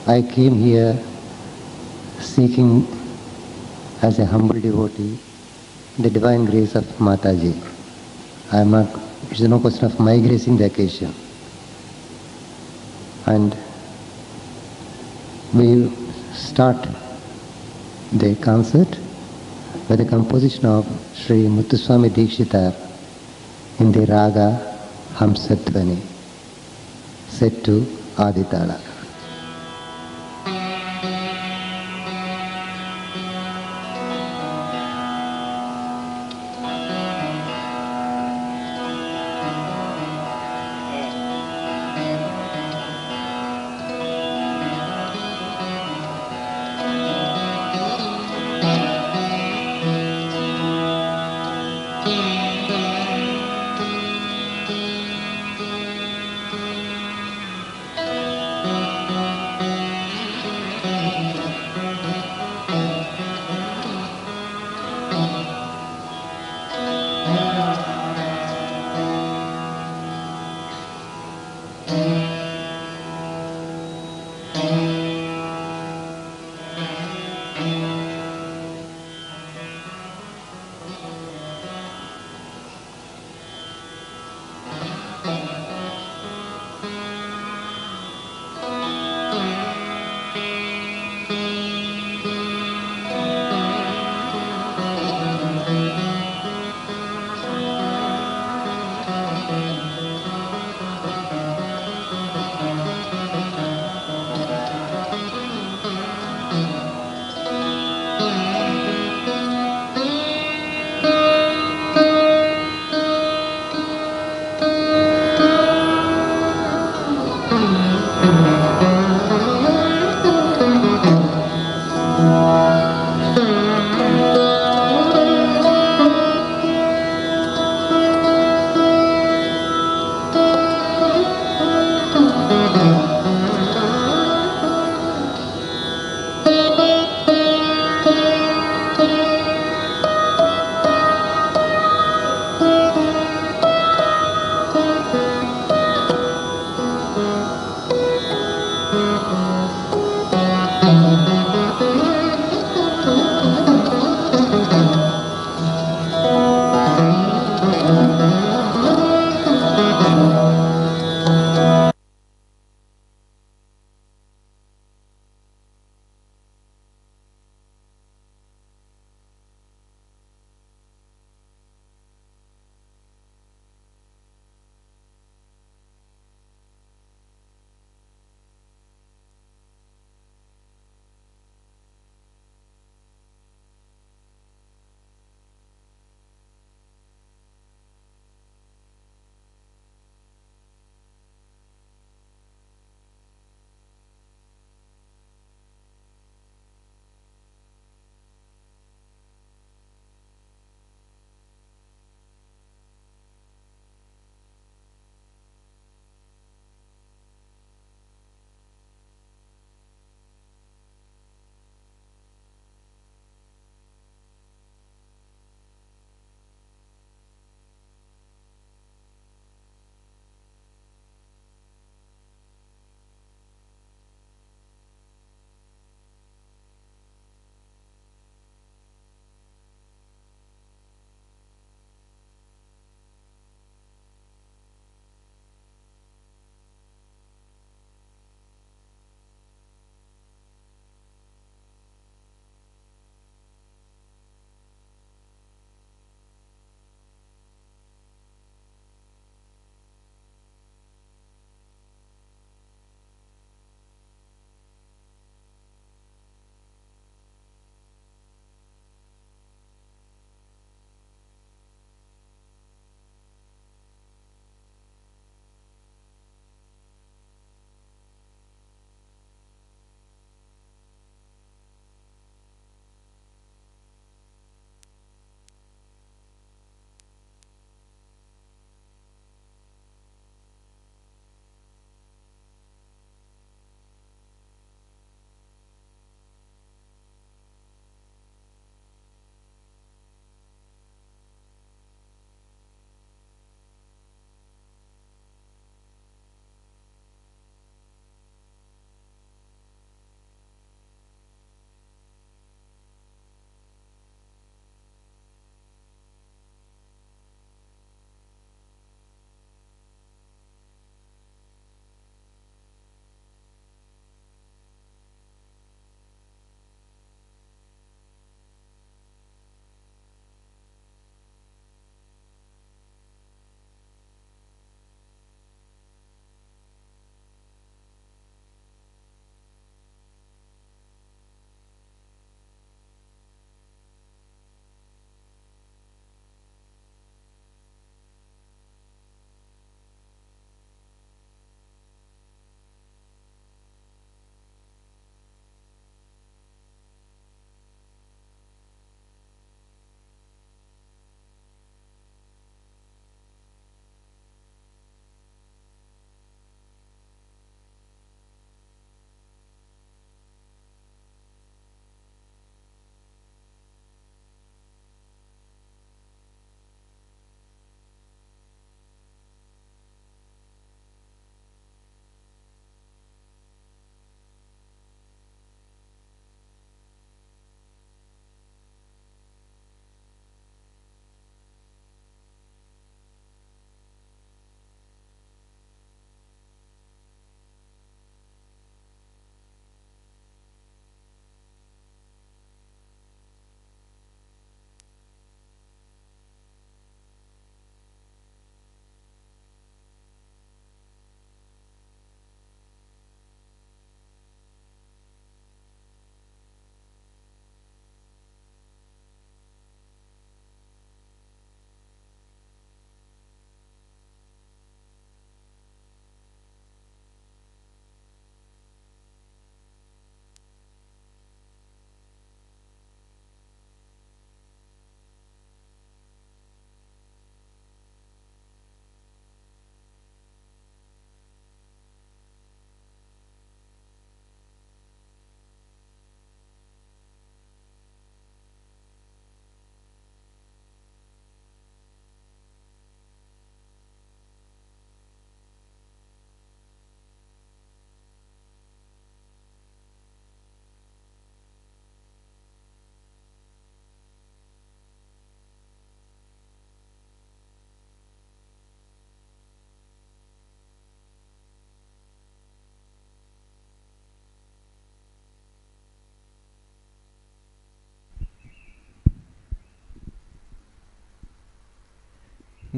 I came here seeking as a humble devotee the divine grace of Mataji. I am not, it is no question of my gracing the occasion. And we start the concert with the composition of Shri Muthuswami Dikshita in the Raga Hamsadhvani, set to Aditala.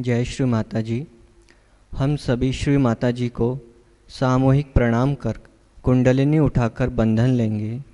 जय श्री माता जी। हम सभी श्री माता जी को सामूहिक प्रणाम कर कुंडलिनी उठाकर बंधन लेंगे।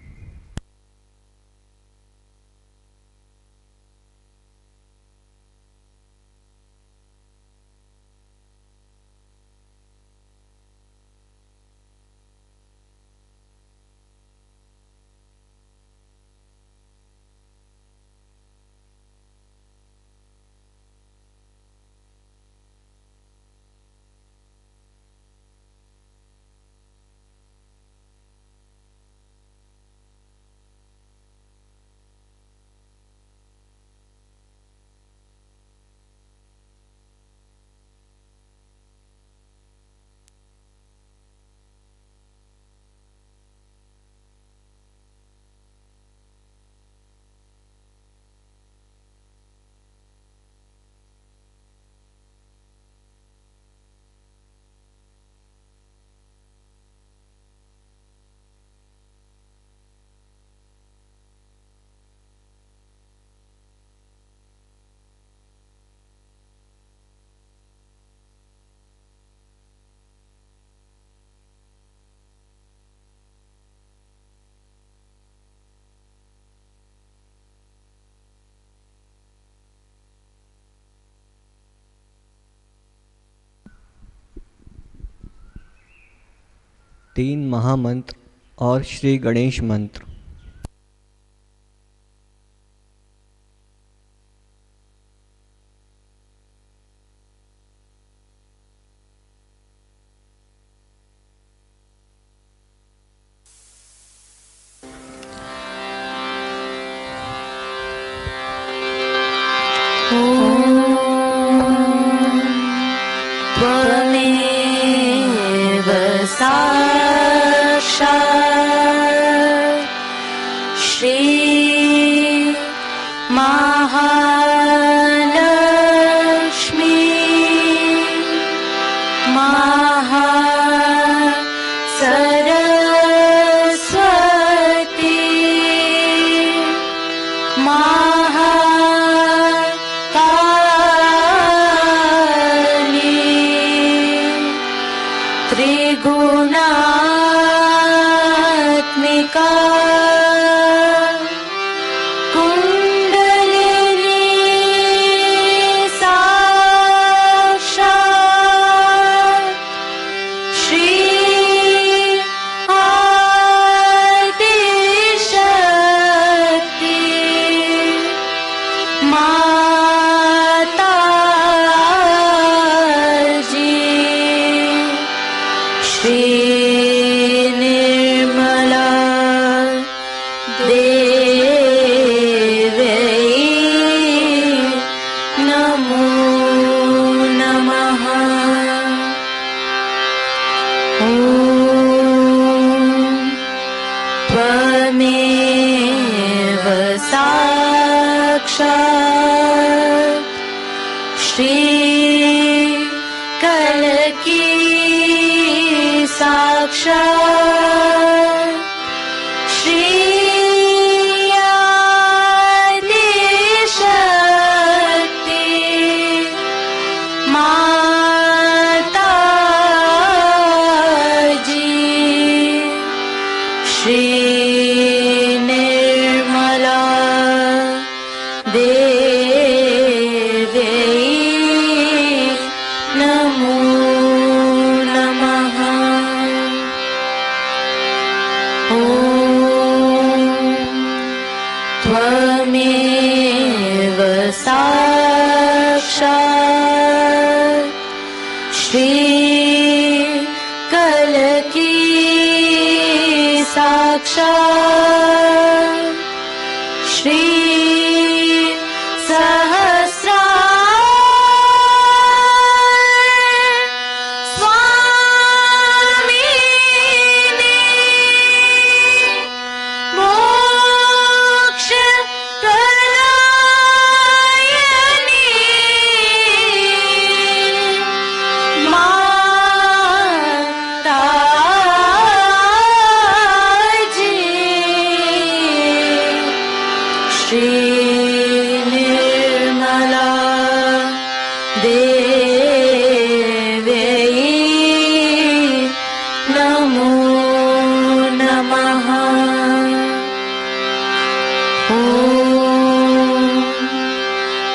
तीन महामंत्र और श्री गणेश मंत्र।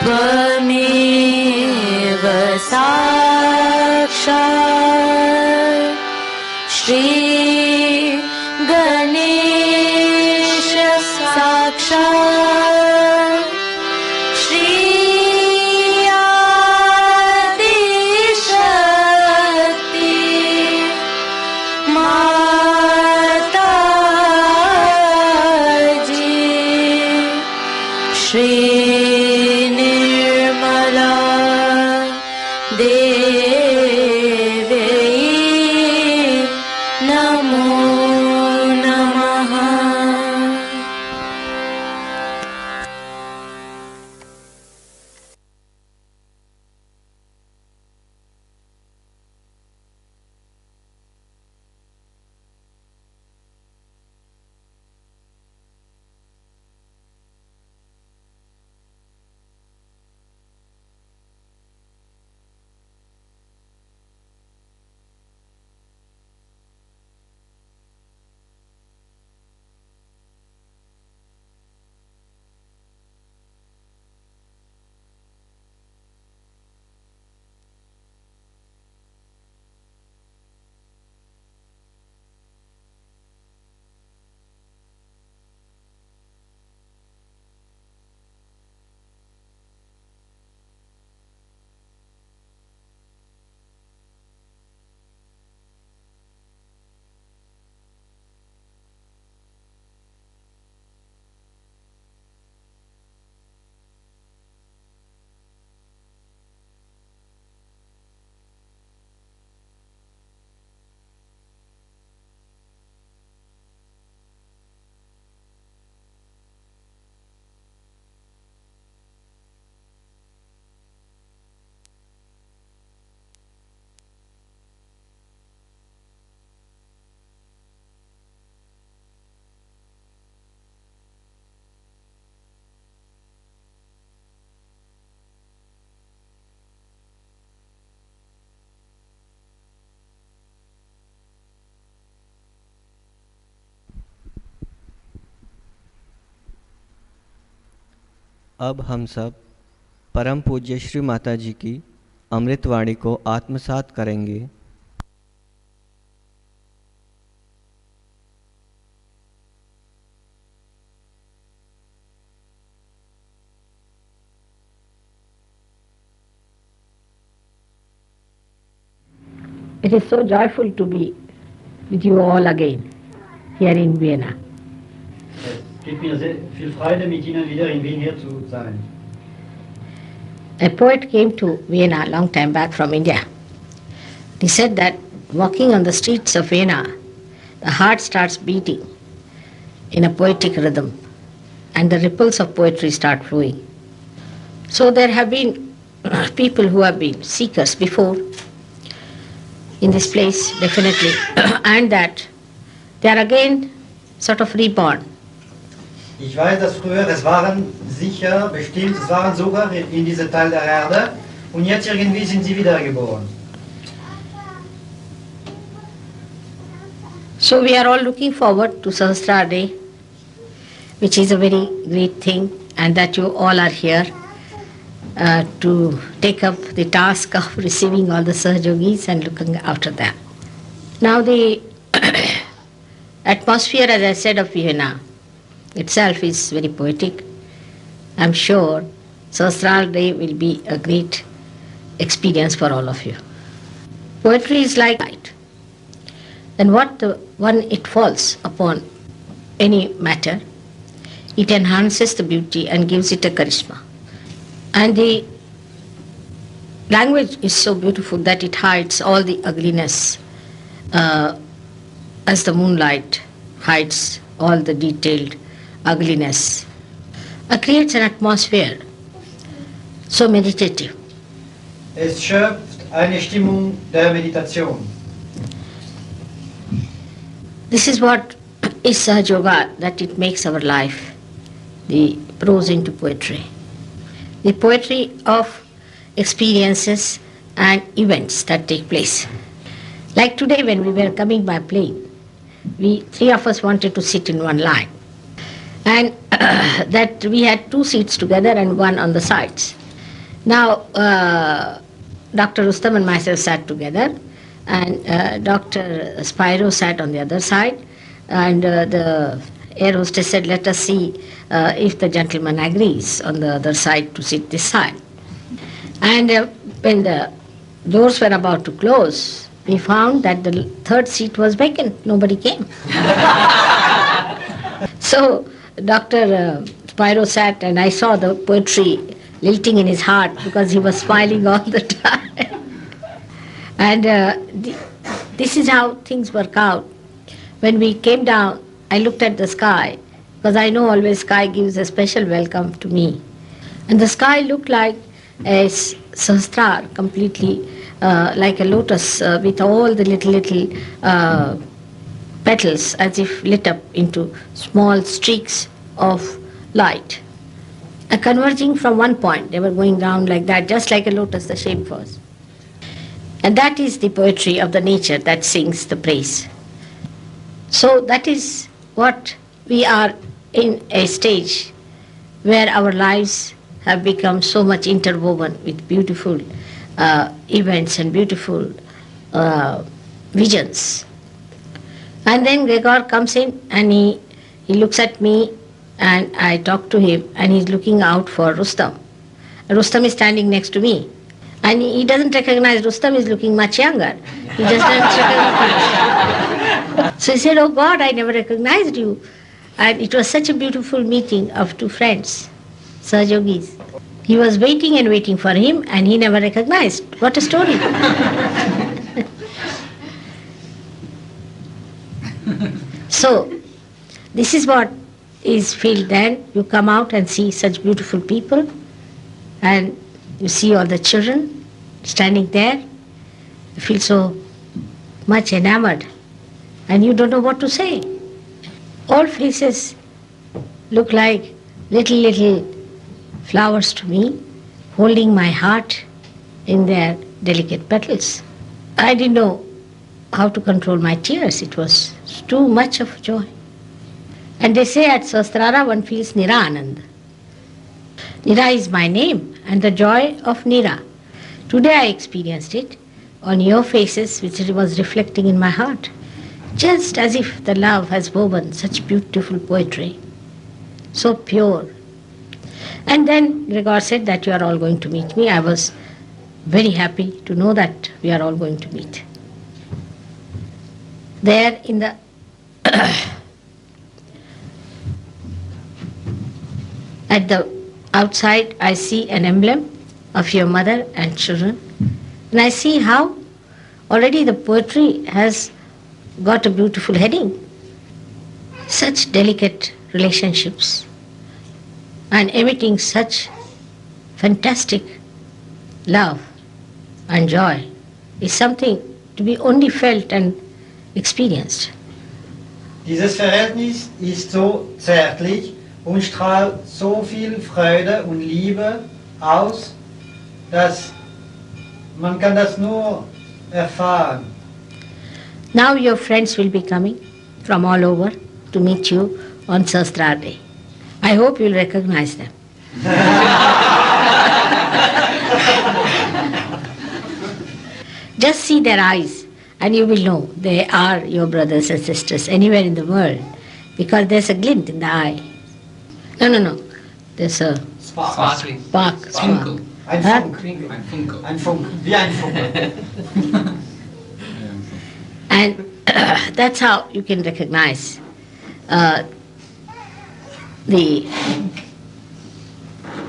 त्वमेव साक्षात् श्री गणेश साक्षात् श्री आदिशक्ति माताजी श्री निर्मला देवी नमो नमः। अब हम सब परम पूज्य श्री माता जी की अमृतवाणी को आत्मसात करेंगे। It is so joyful to be with you all again here in Vienna. Es gibt mir sehr viel Freude, mit Ihnen wieder in Wien hier zu sein. A poet came to Vienna a long time back from India. He said that walking on the streets of Vienna, the heart starts beating in a poetic rhythm and the ripples of poetry start flowing. So there have been people who have been seekers before in this place, definitely, and that they are again sort of reborn. Ich weiß, dass früher es waren sicher bestimmt, es waren Sucher in diesem Teil der Erde und jetzt irgendwie sind sie wiedergeboren. So we are all looking forward to Sastra Day, which is a very great thing, and that you all are here to take up the task of receiving all the Sahajogis and looking after them. Now the atmosphere, as I said, of Vienna itself is very poetic. I'm sure Sastra Day will be a great experience for all of you. Poetry is like light. And when it falls upon any matter, it enhances the beauty and gives it a charisma. And the language is so beautiful that it hides all the ugliness as the moonlight hides all the detailed ugliness. It creates an atmosphere so meditative. Es schöpft eine Stimmung der Meditation. This is what is Sahaja Yoga, that it makes our life, the prose into poetry. The poetry of experiences and events that take place. Like today when we were coming by plane, three of us wanted to sit in one line. And that we had two seats together and one on the sides. Now, Dr. Rustam and myself sat together, and Dr. Spyro sat on the other side, and the air hostess said, let us see if the gentleman agrees on the other side to sit this side. And when the doors were about to close, we found that the third seat was vacant. Nobody came. So Dr. Spyro sat, and I saw the poetry lilting in his heart because he was smiling all the time. And this is how things work out. When we came down, I looked at the sky, because I know always sky gives a special welcome to me. And the sky looked like a Sastra, completely like a lotus with all the little petals as if lit up into small streaks of light. Converging from one point, they were going down like that, just like a lotus the shape was. And that is the poetry of the nature that sings the praise. So that is what we are in, a stage where our lives have become so much interwoven with beautiful events and beautiful visions. And then Gregor comes in and he looks at me, and I talk to him, and he's looking out for Rustam. Rustam is standing next to me, and he doesn't recognize Rustam is looking much younger. He just doesn't recognize. So he said, oh God, I never recognized you. And it was such a beautiful meeting of two friends, Sahajogis. He was waiting and waiting for him, and he never recognized. What a story. So, this is what is felt then. You come out and see such beautiful people, and you see all the children standing there. You feel so much enamored, and you don't know what to say. All faces look like little flowers to me, holding my heart in their delicate petals. I didn't know how to control my tears. It was too much of joy. And they say at Sastra one feels Nirananda. Nira is my name and the joy of Nira. Today I experienced it on your faces, which was reflecting in my heart. Just as if the love has woven such beautiful poetry, so pure. And then Gregor said that you are all going to meet me. I was very happy to know that we are all going to meet. There in the at the outside I see an emblem of your mother and children, and I see how already the poetry has got a beautiful heading. Such delicate relationships and emitting such fantastic love and joy is something to be only felt and experienced. Dieses Verhältnis ist so zärtlich und strahlt so viel Freude und Liebe aus, dass man kann das nur erfahren. Now your friends will be coming from all over to meet you on Sastra Day. I hope you'll recognize them. Just see their eyes and you will know they are your brothers and sisters anywhere in the world, because there's a glint in the eye. No. There's a Sparkling. spark. Funkel. Ein Huh? Funk. Ein Funkel. Ein Funk. Wie ein Funke. And that's how you can recognize the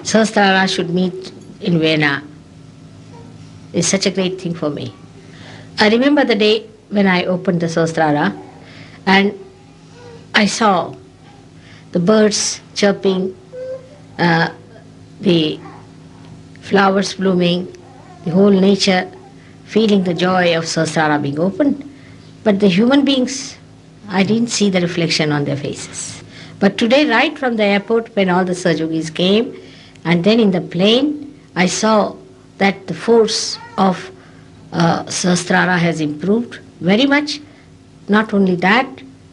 Sastra should meet in Vienna. Is such a great thing for me. I remember the day when I opened the Sastra and I saw the birds chirping, the flowers blooming, the whole nature feeling the joy of Sastra being opened. But the human beings, I didn't see the reflection on their faces. But today, right from the airport, when all the Sahajogis came, and then in the plane, I saw that the force of Sastra has improved very much. Not only that,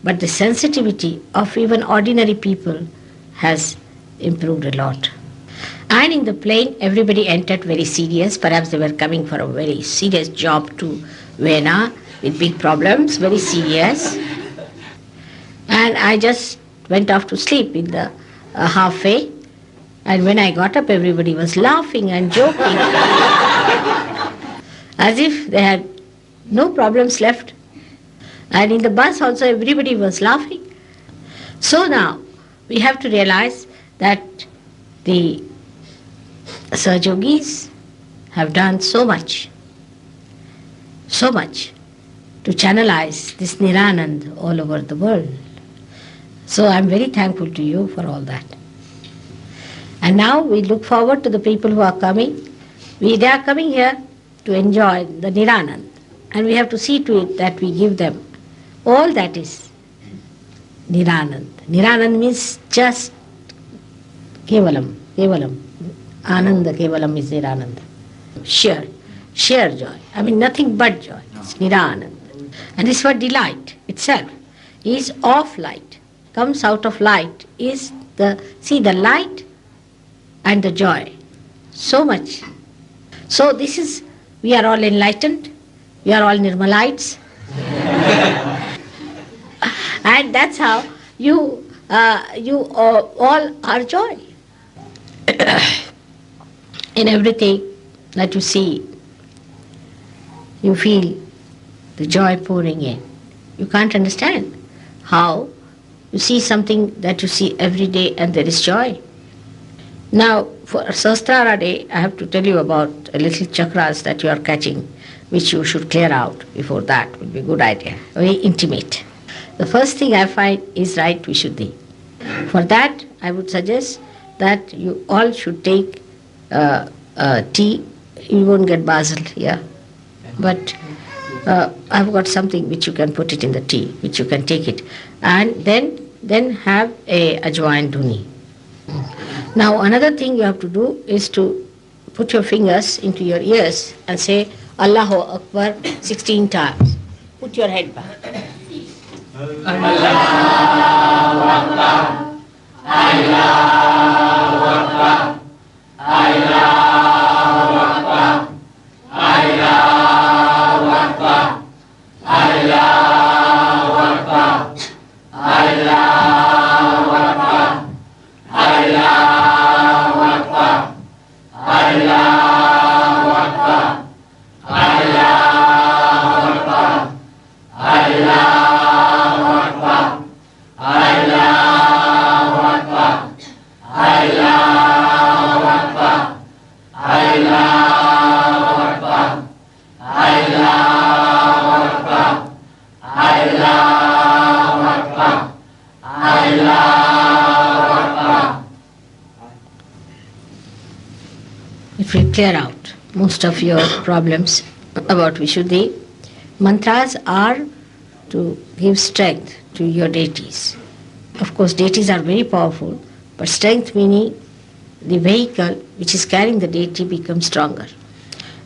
but the sensitivity of even ordinary people has improved a lot. And in the plane, everybody entered very serious. Perhaps they were coming for a very serious job to Vienna with big problems, very serious. And I just went off to sleep in the halfway. And when I got up, everybody was laughing and joking as if they had no problems left. And in the bus also, everybody was laughing. So now, we have to realize that the Sahajogis have done so much to channelize this Nirananda all over the world. So I'm very thankful to you for all that. And now we look forward to the people who are coming. They are coming here to enjoy the Nirananda. And we have to see to it that we give them all that is Nirananda. Nirananda means just Kevalam. Ananda Kevalam is Nirananda. Sheer joy. I mean nothing but joy. It's Nirananda. And this word delight itself is of light. Comes out of light is the light and the joy. So much. So this is, we are all enlightened. We are all Nirmalites. And that's how you all are joy. In everything that you see, you feel the joy pouring in. You can't understand how you see something that you see every day and there is joy. Now, for Sastra Day, I have to tell you about a little chakras that you are catching, which you should clear out before that. Would be a good idea. Very intimate. The first thing I find is right Vishuddhi. For that, I would suggest that you all should take tea. You won't get basil here, but I've got something which you can put it in the tea, which you can take it, and then have a ajwain dhuni. Now another thing you have to do is to put your fingers into your ears and say Allahu Akbar 16 times. Put your head back. Allahu Akbar. Allahu Akbar. Allahu Akbar. Allahu Akbar. Allahu Akbar. Allahu Akbar. Allahu Akbar. Allahu Akbar. Allahu Akbar. Allahu Akbar. Allahu Akbar. Allahu Akbar. Allahu Akbar. Allahu Akbar. Allahu Akbar. Allahu Akbar. It will clear out most of your problems about Vishuddhi. Mantras are to give strength to your deities. Of course, deities are very powerful, but strength meaning the vehicle which is carrying the deity becomes stronger.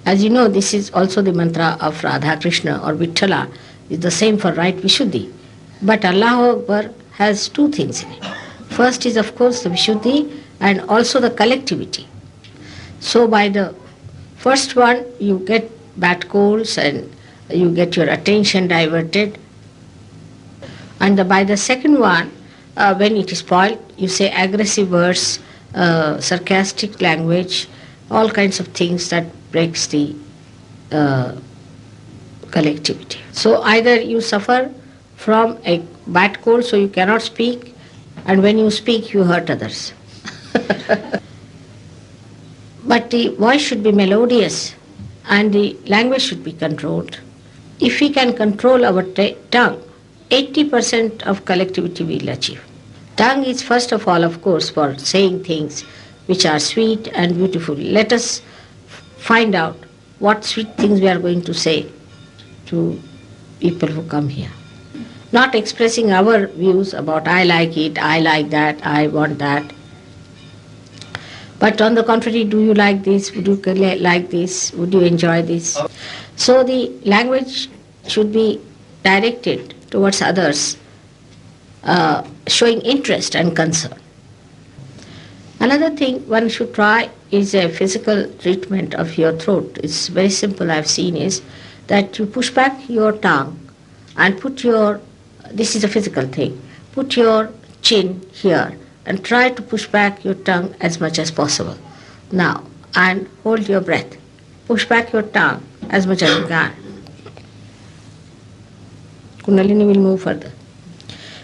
As you know, this is also the mantra of Radha Krishna or Vitthala. It's the same for right Vishuddhi. But Allahu Akbar has two things in it. First is, of course, the Vishuddhi and also the collectivity. So by the first one, you get bad colds and you get your attention diverted. And by the second one, when it is spoiled, you say aggressive words, sarcastic language, all kinds of things that breaks the collectivity. So either you suffer from a bad cold, so you cannot speak, and when you speak, you hurt others. But the voice should be melodious and the language should be controlled. If we can control our tongue, 80% of collectivity we will achieve. Tongue is first of all, of course, for saying things which are sweet and beautiful. Let us find out what sweet things we are going to say to people who come here. Not expressing our views about I like it, I like that, I want that. But on the contrary, do you like this? Would you like this? Would you enjoy this? So the language should be directed towards others, showing interest and concern. Another thing one should try is a physical treatment of your throat. It's very simple, I've seen, is that you push back your tongue and this is a physical thing, put your chin here and try to push back your tongue as much as possible. Now, and hold your breath. Push back your tongue as much as you can. Kundalini will move further.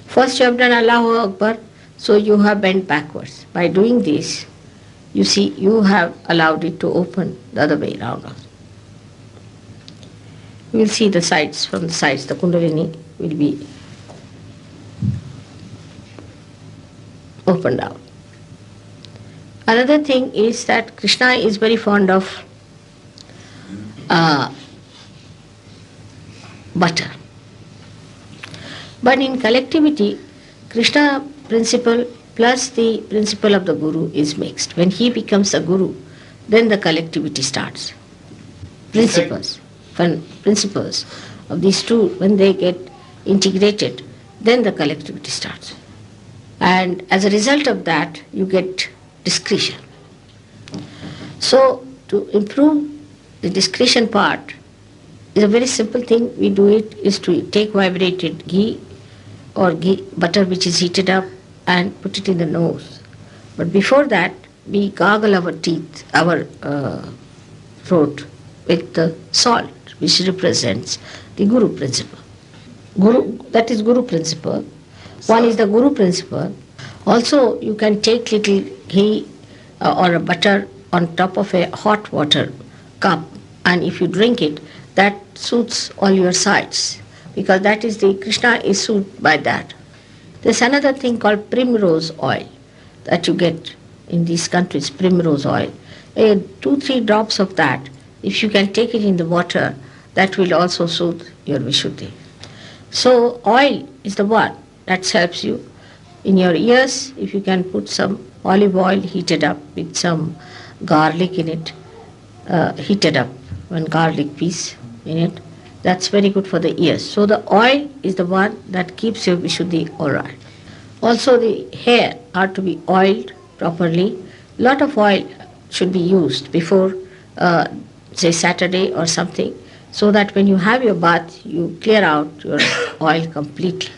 First you have done Allahu Akbar, so you have bent backwards. By doing this, you see, you have allowed it to open the other way around. You will see the sides, from the sides, the Kundalini will be opened out. Another thing is that Krishna is very fond of butter. But in collectivity, Krishna principle plus the principle of the Guru is mixed. When he becomes a Guru, then the collectivity starts. Principles of these two, when they get integrated, then the collectivity starts. And as a result of that, you get discretion. So, to improve the discretion part is a very simple thing. We do it is to take vibrated ghee or butter which is heated up and put it in the nose. But before that, we gargle our teeth, our throat with the salt, which represents the Guru principle. That is Guru principle. One is the Guru principle. Also, you can take little ghee or a butter on top of a hot water cup, and if you drink it, that soothes all your sides, because that is the Krishna is soothed by that. There's another thing called primrose oil that you get in these countries, primrose oil. 2-3 drops of that, if you can take it in the water, that will also soothe your Vishuddhi. So oil is the one that helps you. In your ears, if you can put some olive oil heated up with some garlic in it, heated up, one garlic piece in it, that's very good for the ears. So the oil is the one that keeps your Vishuddhi alright. Also the hair are to be oiled properly. Lot of oil should be used before, say Saturday or something, so that when you have your bath, you clear out your oil completely.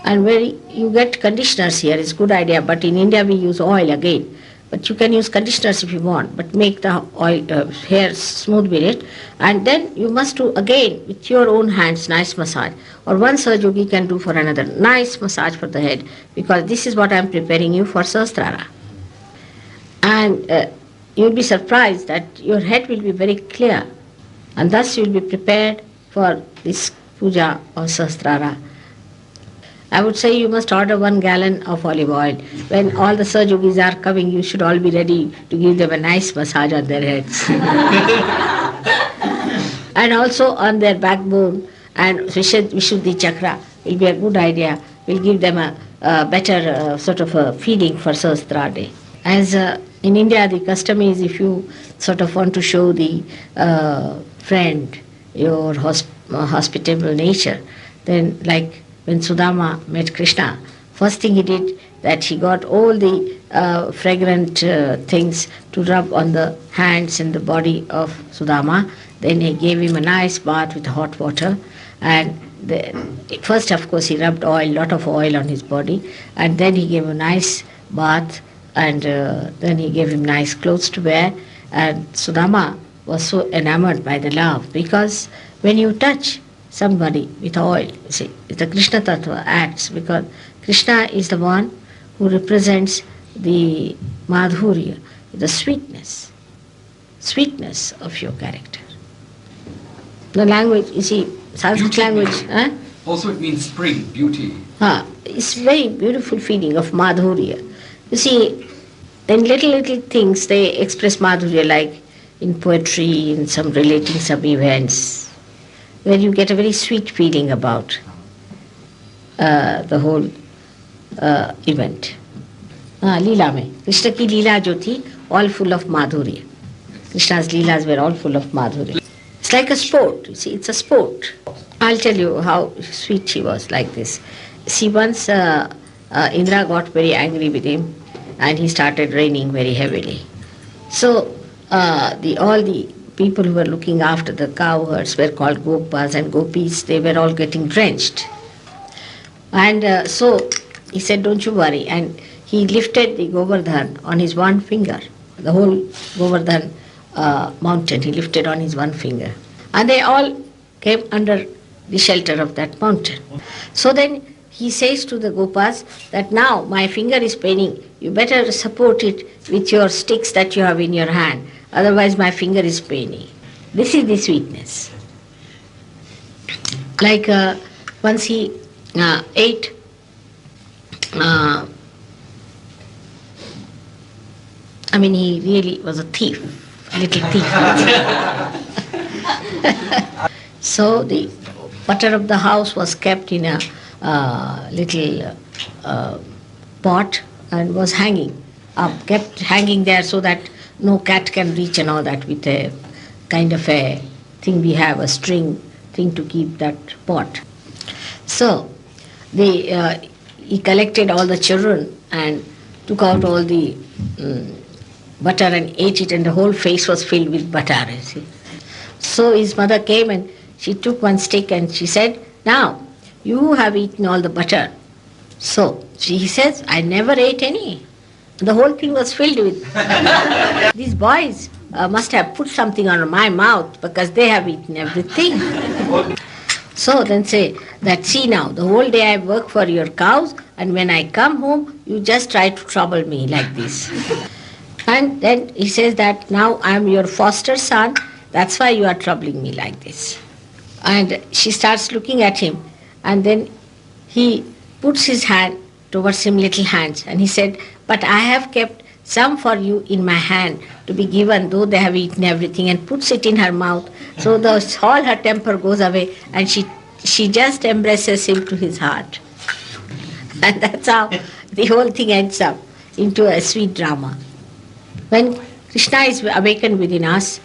And where you get conditioners here, it's a good idea, but in India we use oil again. But you can use conditioners if you want, but make the oil, hair smooth with it. And then you must do again with your own hands nice massage. Or one Sahajogi can do for another nice massage for the head, because this is what I am preparing you for Sastra. And you'll be surprised that your head will be very clear, and thus you'll be prepared for this puja or Sastra. I would say you must order 1 gallon of olive oil. When all the Sahajogis are coming, you should all be ready to give them a nice massage on their heads. And also on their backbone, and Vishuddhi Chakra will be a good idea. Will give them a better sort of a feeling for Sahastra Day. As in India, the custom is, if you sort of want to show the friend your hospitable nature, then like when Sudama met Krishna, first thing he did, that he got all the fragrant things to rub on the hands and the body of Sudama. Then he gave him a nice bath with hot water, and first of course he rubbed lot of oil on his body, and then he gave him a nice bath, and then he gave him nice clothes to wear. And Sudama was so enamored by the love, because when you touch somebody with oil, you see, the Krishna Tattva acts, because Krishna is the one who represents the madhurya, the sweetness of your character. The language, you see, Sanskrit language. Also it means spring, beauty. It's very beautiful feeling of madhurya. You see, in little things they express madhurya, like in poetry, in some relating some events, where you get a very sweet feeling about the whole event. Leela mein. Krishna ki Leela jo thi, all full of madhurya. Krishna's Leelas were all full of madhurya. It's like a sport, you see, it's a sport. I'll tell you how sweet she was, like this. See, once Indra got very angry with him. and he started raining very heavily. So all the people who were looking after the cow herds were called gopas and gopis. They were all getting drenched. And so he said, don't you worry. And he lifted the Govardhan on his one finger. The whole Govardhan mountain he lifted on his one finger. And they all came under the shelter of that mountain. So then he says to the gopas that now my finger is paining. You better support it with your sticks that you have in your hand. Otherwise my finger is paining. This is the sweetness. Like once he ate he really was a thief, a little thief. So the butter of the house was kept in a little pot and was hanging up, kept hanging there so that no cat can reach and all that, with a kind of a thing we have, a string thing to keep that pot. So he collected all the children and took out all the butter and ate it, and the whole face was filled with butter, you see. So his mother came and she took one stick and she said, now you have eaten all the butter. So he says, I never ate any. The whole thing was filled with. These boys must have put something on my mouth because they have eaten everything. So then say that, see now, the whole day I work for your cows, and when I come home, you just try to trouble me like this. And then he says that now I am your foster son, that's why you are troubling me like this. And she starts looking at him, and then he puts his hand towards him, little hands, and he said, but I have kept some for you in my hand to be given, though they have eaten everything, and puts it in her mouth. So all her temper goes away, and she just embraces him to his heart. And that's how the whole thing ends up into a sweet drama. When Krishna is awakened within us,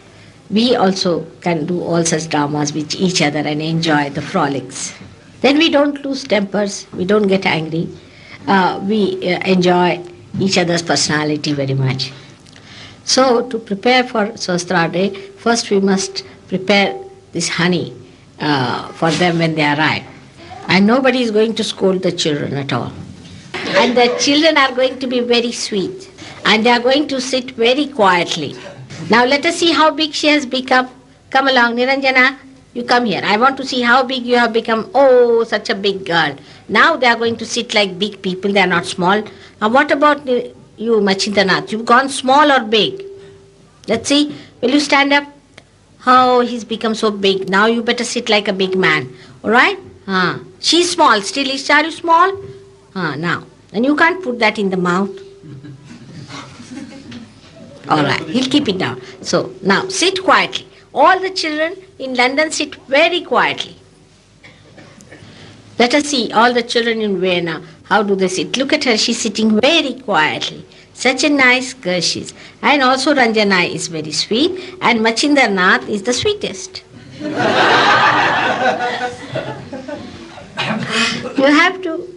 we also can do all such dramas with each other and enjoy the frolics. Then we don't lose tempers, we don't get angry, we enjoy each other's personality very much. So to prepare for Sastra Day, first we must prepare this honey for them when they arrive. And nobody is going to scold the children at all. And the children are going to be very sweet. And they are going to sit very quietly. Now let us see how big she has become. Come along, Niranjana, you come here. I want to see how big you have become. Oh, such a big girl. Now they are going to sit like big people, they are not small. Now what about you, Machindranath? You've gone small or big? Let's see. Will you stand up? Oh, he's become so big. Now you better sit like a big man. All right? She's small. Still, are you small? Now. And you can't put that in the mouth. All right. He'll keep it down. So, now, sit quietly. All the children in London sit very quietly. Let us see all the children in Vienna. How do they sit? Look at her. She's sitting very quietly. Such a nice girl she is. And also Ranjana is very sweet. And Machindranath is the sweetest. You have to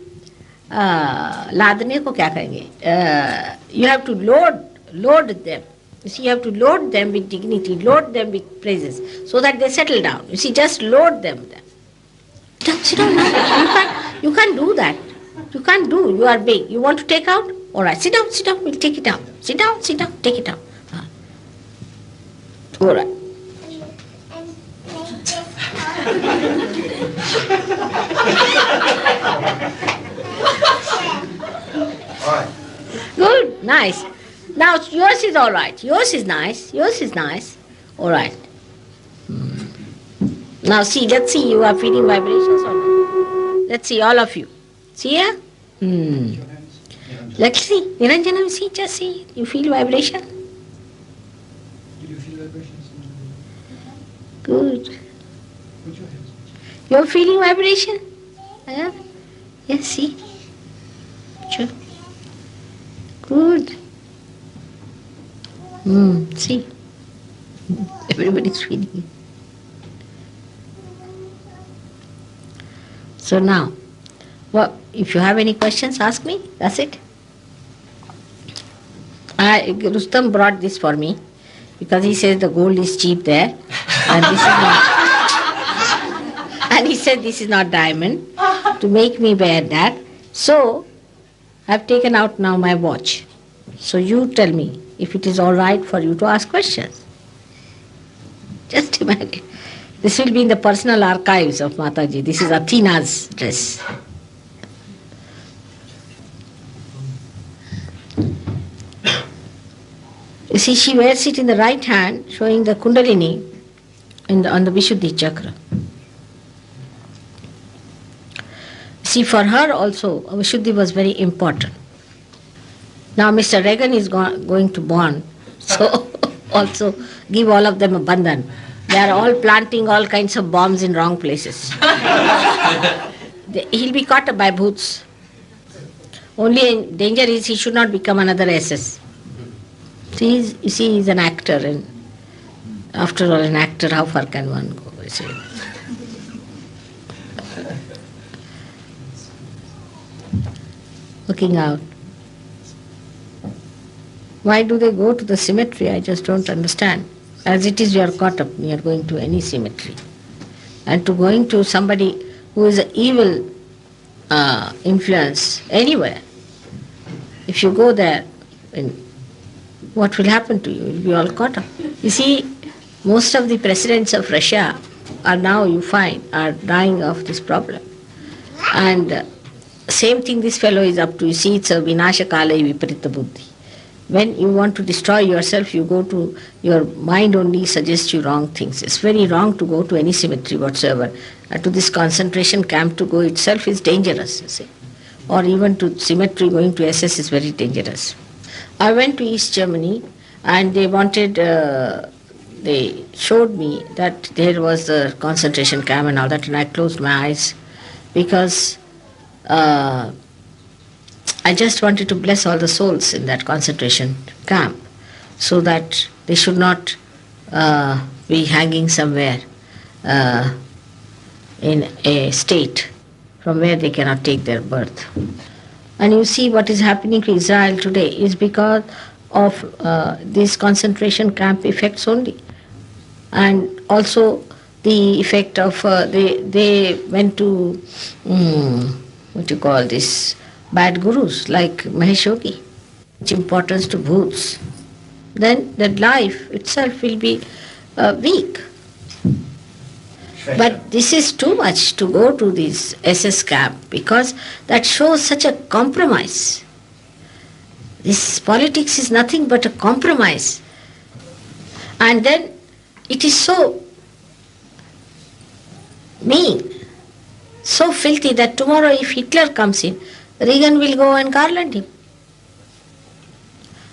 लादने को क्या कहेंगे? You have to load them. You see, you have to load them with dignity, load them with praises, so that they settle down. You see, just load them. Sit down now. You can't do that. You can't do. You are big. You want to take out? All right, sit down. We'll take it out. Sit down, take it out. All right. Good, nice. Now yours is all right. Yours is nice. All right. Now see, let's see, you are feeling vibrations or not? Let's see, all of you. See here? Let's see. Niranjana, you see, just see. You feel vibration? Did you feel vibrations? Good. Put your hands. You're feeling vibration? Yes, see. Sure. Good. See. Everybody's feeling it. So now, well, if you have any questions, ask me. That's it. Rustam brought this for me because he says the gold is cheap there, and this is not. And he said this is not diamond, to make me wear that. So I've taken out now my watch. So you tell me if it is all right for you to ask questions. Just imagine. This will be in the personal archives of Mataji. This is Athena's dress. You see, she wears it in the right hand, showing the Kundalini on the Vishuddhi chakra. See, for her also, Vishuddhi was very important. Now Mr. Reagan is going to born, so also give all of them a bandhan. They are all planting all kinds of bombs in wrong places. He'll be caught up by bhoots. Only danger is he should not become another SS. See, you see, he's an actor, and after all, an actor, how far can one go? I say. Looking out. Why do they go to the cemetery? I just don't understand. As it is, you are caught up. You are going to any cemetery. And to going to somebody who is an evil influence anywhere, if you go there, what will happen to you? You will be all caught up. You see, most of the presidents of Russia are now, you find, are dying of this problem. And same thing this fellow is up to. You see, it's a vinasha kala viparita buddhi. When you want to destroy yourself, you go to, your mind only suggests you wrong things. It's very wrong to go to any cemetery whatsoever. And to this concentration camp to go itself is dangerous, you see. Or even to cemetery going to SS is very dangerous. I went to East Germany and they wanted, they showed me that there was a concentration camp and all that, and I closed my eyes because I just wanted to bless all the souls in that concentration camp so that they should not be hanging somewhere in a state from where they cannot take their birth. And you see what is happening to Israel today is because of these concentration camp effects only. And also the effect of, they went to, what you call this, bad gurus like Mahesh Yogi, which importance to bhoots. Then that life itself will be weak. But this is too much to go to this SS camp because that shows such a compromise. This politics is nothing but a compromise. And then it is so mean, so filthy that tomorrow if Hitler comes in, Reagan will go and garland him.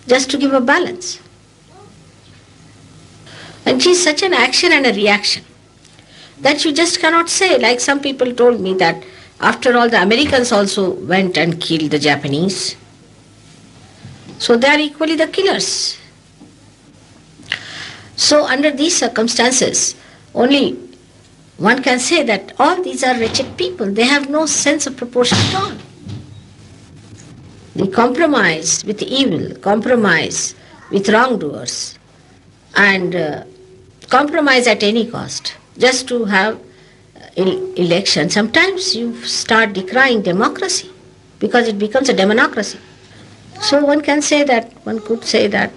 Just to give a balance. And it is such an action and a reaction that you just cannot say. Like some people told me that after all the Americans also went and killed the Japanese. So they are equally the killers. So under these circumstances, only one can say that all these are wretched people. They have no sense of proportion at all. They compromise with evil, compromise with wrongdoers, and compromise at any cost, just to have election. Sometimes you start decrying democracy because it becomes a demonocracy. So one can say that, one could say that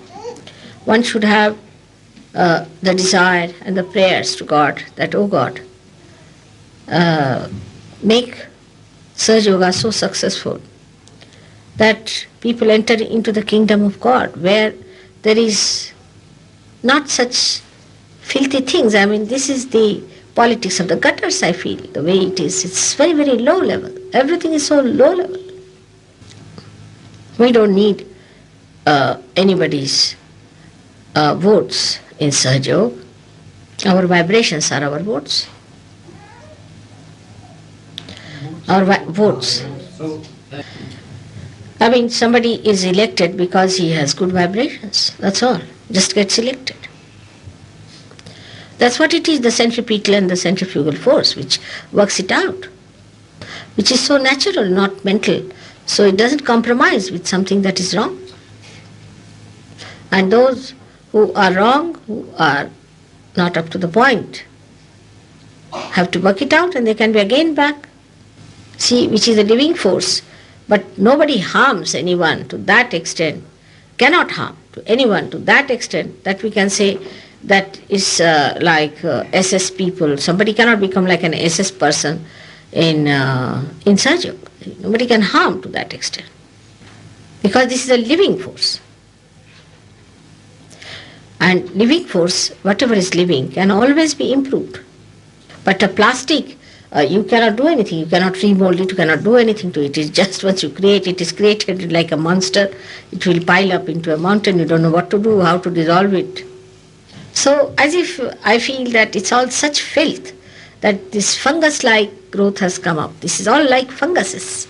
one should have the desire and the prayers to God that, oh God, make Surge Yoga so successful that people enter into the kingdom of God where there is not such filthy things. I mean, this is the politics of the gutters, I feel, the way it is. It's very, very low level. Everything is so low level. We don't need anybody's votes in Surge Yoga. Our vibrations are our votes. Our votes. I mean, somebody is elected because he has good vibrations. That's all. Just gets elected. That's what it is, the centripetal and the centrifugal force, which works it out, which is so natural, not mental. So it doesn't compromise with something that is wrong. And those who are wrong, who are not up to the point, have to work it out and they can be again back. See, which is a living force. But nobody harms anyone to that extent, cannot harm to anyone to that extent that we can say that is like SS people. Somebody cannot become like an SS person in Sajjok. Nobody can harm to that extent. Because this is a living force. And living force, whatever is living, can always be improved. But a plastic, you cannot do anything. You cannot remold it. You cannot do anything to it. It's just once you create it is created like a monster. It will pile up into a mountain. You don't know what to do, how to dissolve it. So as if I feel that it's all such filth that this fungus-like growth has come up. This is all like funguses.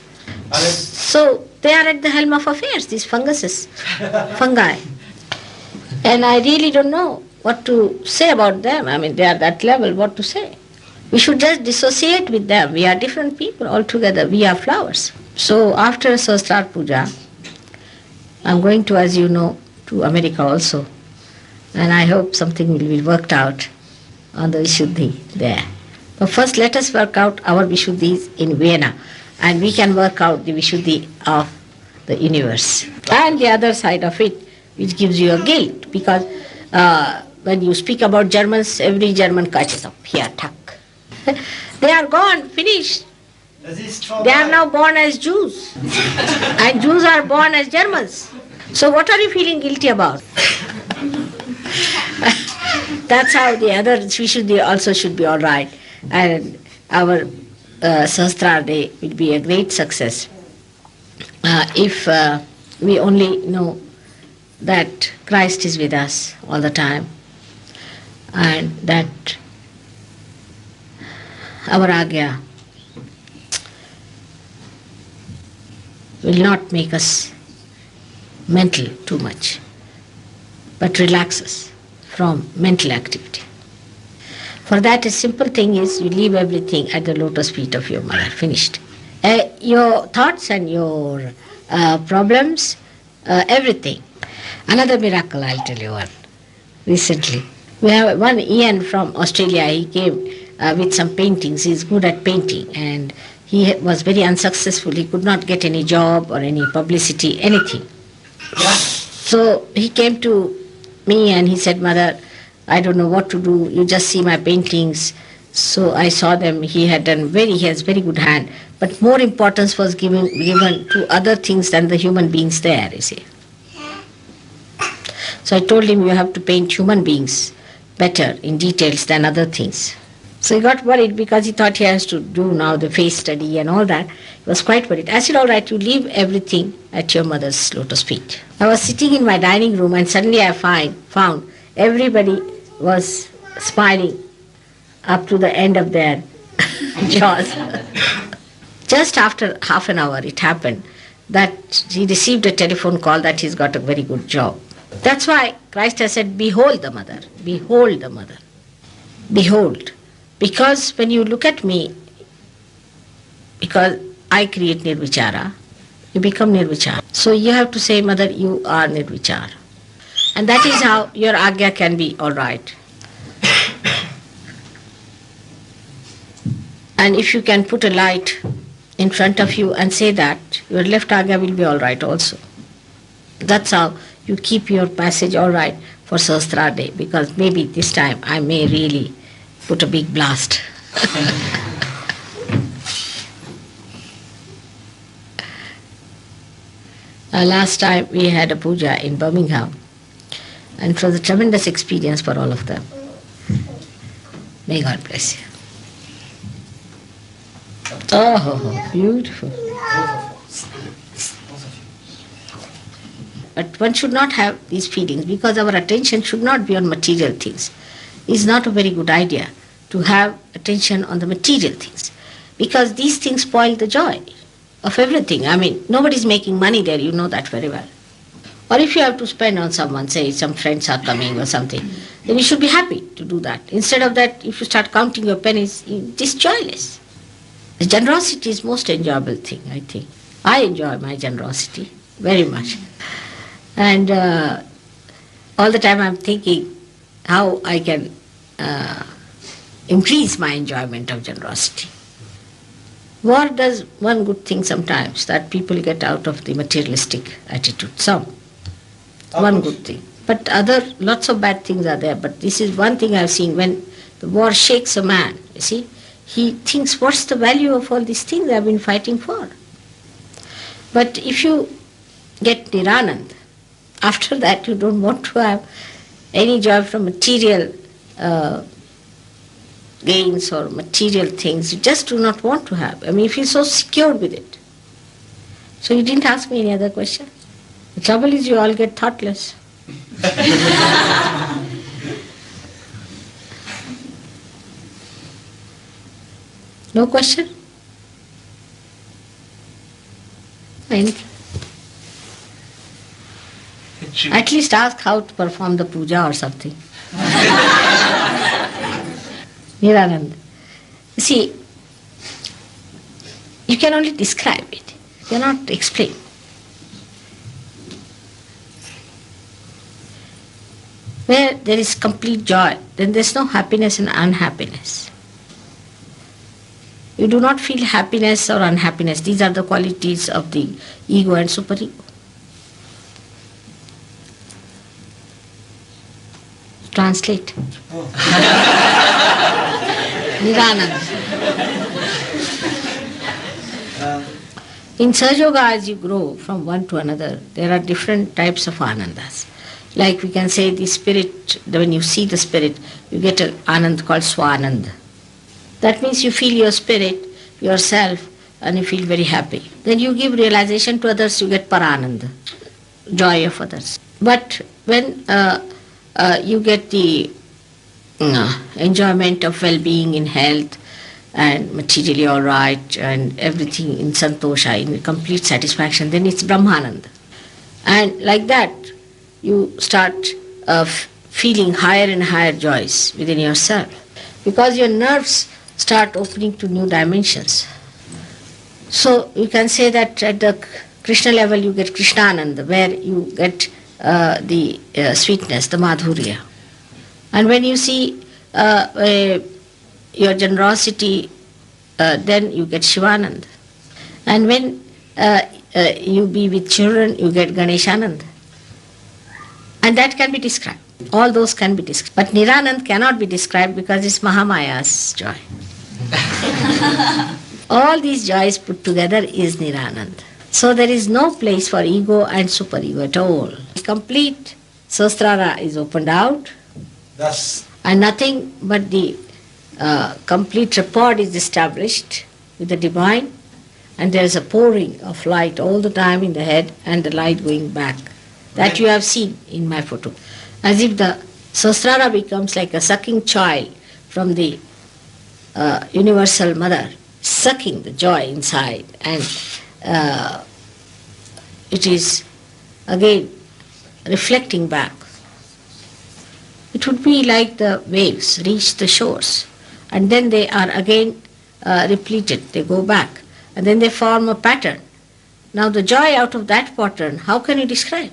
So they are at the helm of affairs, these funguses, fungi. And I really don't know what to say about them. I mean, they are that level, what to say. We should just dissociate with them. We are different people altogether. We are flowers. So after Sahasrar Puja, I'm going to, as you know, to America also. And I hope something will be worked out on the Vishuddhi there. But first let us work out our Vishuddhis in Vienna. And we can work out the Vishuddhi of the universe. And the other side of it, which gives you a guilt. Because when you speak about Germans, every German catches up. Here, tuck. They are gone, finished. They are now born as Jews. And Jews are born as Germans. So what are you feeling guilty about? That's how the other Vishuddhi also should be all right. And our Sahasrar Day will be a great success if we only know that Christ is with us all the time and that our Agya will not make us mental too much, but relax us from mental activity. For that, a simple thing is you leave everything at the lotus feet of your mother, finished. Your thoughts and your problems, everything. Another miracle I'll tell you one. Recently, we have one Ian from Australia. He came with some paintings. He's good at painting and he was very unsuccessful. He could not get any job or any publicity, anything. So he came to me and he said, "Mother, I don't know what to do. You just see my paintings." So I saw them. He has very good hand. But more importance was given to other things than the human beings there, you see. So I told him, you have to paint human beings better in details than other things. So he got worried because he thought he has to do now the face study and all that. He was quite worried. I said, all right, you leave everything at your mother's lotus feet. I was sitting in my dining room and suddenly I found everybody was smiling up to the end of their jaws. Just after half an hour it happened that he received a telephone call that he's got a very good job. That's why Christ has said, behold the mother, behold the mother, behold. Because when you look at me, because I create nirvichara, you become nirvichara. So you have to say, Mother, you are nirvichara. And that is how your agya can be all right. And if you can put a light in front of you and say that, your left agya will be all right also. That's how you keep your passage all right for Sahasrar Day, because maybe this time I may really put a big blast. Last time we had a puja in Birmingham, and it was a tremendous experience for all of them. May God bless you. Oh, beautiful. But one should not have these feelings because our attention should not be on material things. It's not a very good idea to have attention on the material things because these things spoil the joy of everything. I mean, nobody's making money there, you know that very well. Or if you have to spend on someone, say some friends are coming or something, then you should be happy to do that. Instead of that, if you start counting your pennies, it's joyless. The generosity is most enjoyable thing, I think. I enjoy my generosity very much. And all the time I'm thinking how I can increase my enjoyment of generosity. War does one good thing sometimes, that people get out of the materialistic attitude. Some. One good thing. But lots of bad things are there. But this is one thing I've seen. When the war shakes a man, you see, he thinks, what's the value of all these things I've been fighting for? But if you get Nirananda, after that you don't want to have any joy from material gains or material things. You just do not want to have. I mean, you feel so secure with it. So you didn't ask me any other question. The trouble is you all get thoughtless. No question? Fine. At least ask how to perform the puja or something. Nirananda. See, you can only describe it. You cannot explain. Where there is complete joy, then there is no happiness and unhappiness. You do not feel happiness or unhappiness. These are the qualities of the ego and superego. Translate. Nirananda. In Sahaja Yoga, as you grow from one to another, there are different types of anandas. Like we can say the spirit, when you see the spirit, you get an anand called swananda. That means you feel your spirit, yourself, and you feel very happy. Then you give realization to others, you get parananda, joy of others. But when you get the enjoyment of well-being in health and materially all right and everything in santosha, in complete satisfaction, then it's brahmananda. And like that, you start feeling higher and higher joys within yourself. Because your nerves start opening to new dimensions. So you can say that at the Krishna level you get Krishnananda, where you get the sweetness, the madhurya. And when you see your generosity, then you get Shivananda. And when you be with children, you get Ganeshananda. And that can be described. All those can be described. But Nirananda cannot be described because it's Mahamaya's joy. All these joys put together is Nirananda. So there is no place for ego and superego at all. Complete Sastra is opened out. Thus, And nothing but the complete rapport is established with the divine, and there is a pouring of light all the time in the head and the light going back. That you have seen in my photo. As if the Sastra becomes like a sucking child from the universal mother, sucking the joy inside, and it is again reflecting back. It would be like the waves reach the shores, and then they are again repleted, they go back, and then they form a pattern. Now the joy out of that pattern, how can you describe?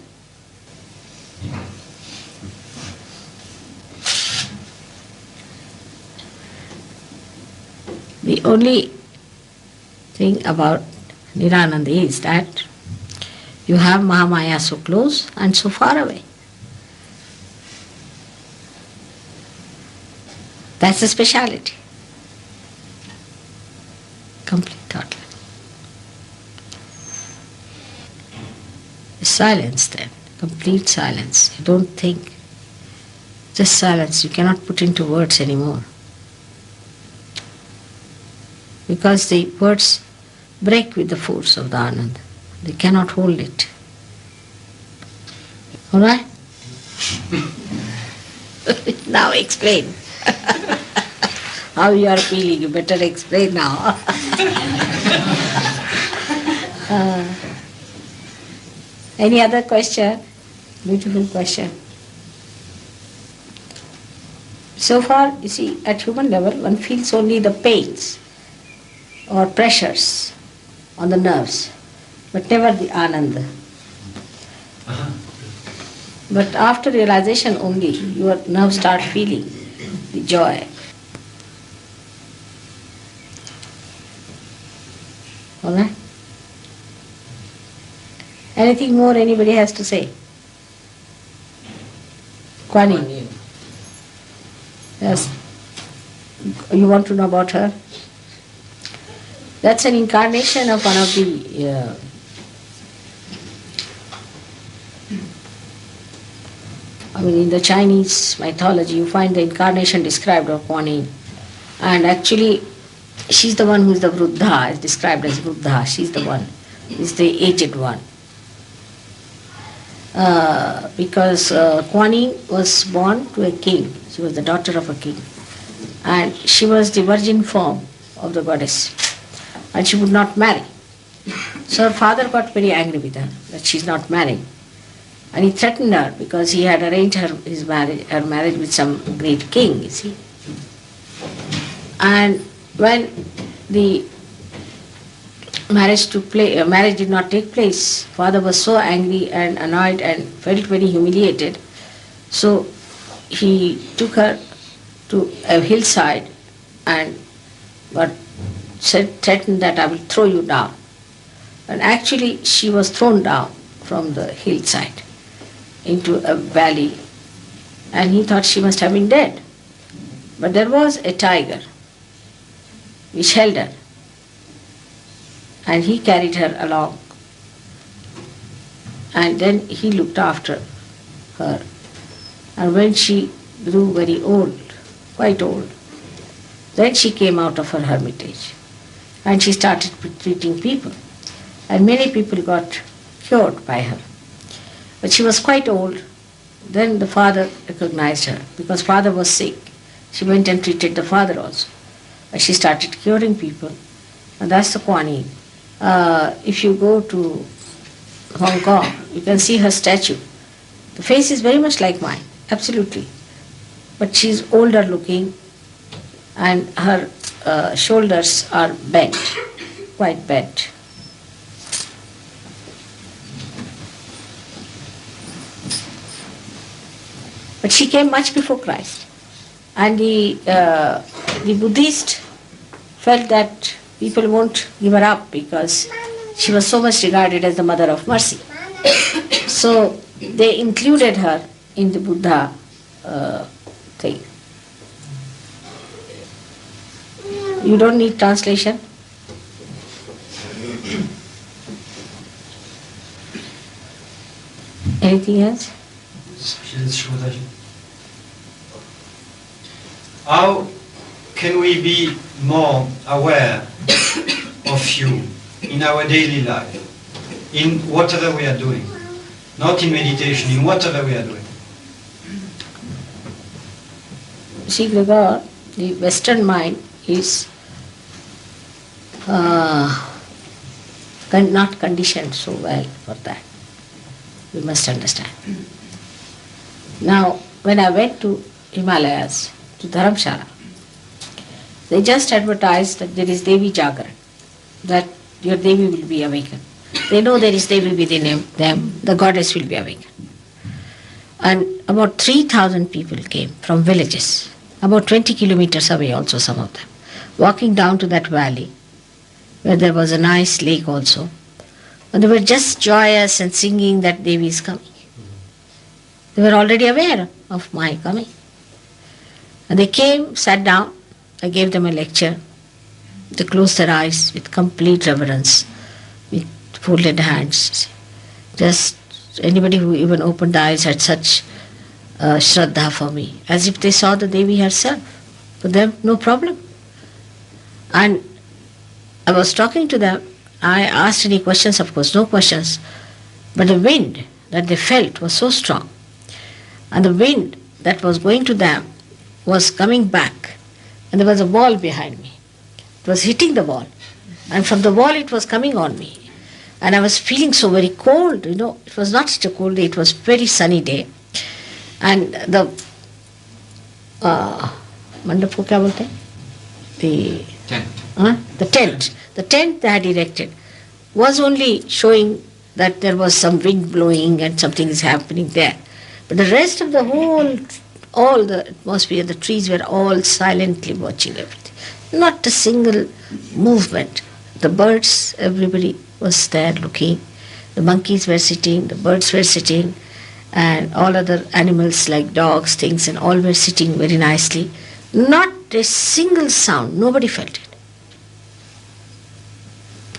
The only thing about Nirananda is that you have Mahamaya so close and so far away. That's the speciality. Complete total. Silence then, complete silence. You don't think. Just silence. You cannot put into words anymore. Because the words break with the force of the Anand. They cannot hold it. All right? Now explain. How you are feeling, you better explain now. Any other question? Beautiful question. So far, you see, at human level, one feels only the pains or pressures on the nerves, but never the ananda. But after realization only, your nerves start feeling the joy. All right? Anything more anybody has to say? Kuan Yin. Yes. You want to know about her? That's an incarnation of one of the in the Chinese mythology you find the incarnation described of Kuan Yin. And actually she's the one who is the Vruddha, is described as Vruddha. She's the one, is the aged one. Because Kuan Yin was born to a king. She was the daughter of a king. And she was the virgin form of the goddess. And she would not marry. So her father got very angry with her, that she's not marrying. And he threatened her because he had arranged her marriage with some great king, you see. And when the marriage did not take place, father was so angry and annoyed and felt very humiliated. So he took her to a hillside and threatened that I will throw you down. And actually she was thrown down from the hillside into a valley, and he thought she must have been dead. But there was a tiger which held her, and he carried her along, and then he looked after her. And when she grew very old, quite old, then she came out of her hermitage and she started treating people, and many people got cured by her. But she was quite old. Then the father recognized her because father was sick. She went and treated the father also. But she started curing people, and that's the Kuan Yin. If you go to Hong Kong, you can see her statue. The face is very much like mine, absolutely. But she's older looking, and her shoulders are bent, quite bent. But she came much before Christ. And the Buddhist felt that people won't give her up because she was so much regarded as the mother of mercy. So they included her in the Buddha thing. You don't need translation? Anything else? How can we be more aware of you in our daily life, in whatever we are doing? Not in meditation, in whatever we are doing. See, Gregor, the Western mind is not conditioned so well for that. We must understand. Now, when I went to Himalayas, to Dharamshala, they just advertised that there is Devi Jagaran, that your Devi will be awakened. They know there is Devi within them, the goddess will be awakened. And about 3,000 people came from villages, about 20 kilometers away also some of them, walking down to that valley where there was a nice lake also. And they were just joyous and singing that Devi is coming. They were already aware of my coming. And they came, sat down, I gave them a lecture. They closed their eyes with complete reverence, with folded hands. Just anybody who even opened the eyes had such shraddha for me, as if they saw the Devi herself. For them, no problem. And I was talking to them. I asked any questions, of course, no questions. But the wind that they felt was so strong. And the wind that was going to them was coming back. And there was a wall behind me. It was hitting the wall. And from the wall it was coming on me. And I was feeling so very cold, you know. It was not such a cold day, it was very sunny day. And the mandap ko kya bolte hain? The tent. The tent they had erected was only showing that there was some wind blowing and something is happening there. But the rest of the whole, all the atmosphere, the trees were all silently watching everything. Not a single movement. The birds, everybody was there looking. The monkeys were sitting, the birds were sitting, and all other animals like dogs, things, and all were sitting very nicely. Not a single sound, nobody felt it.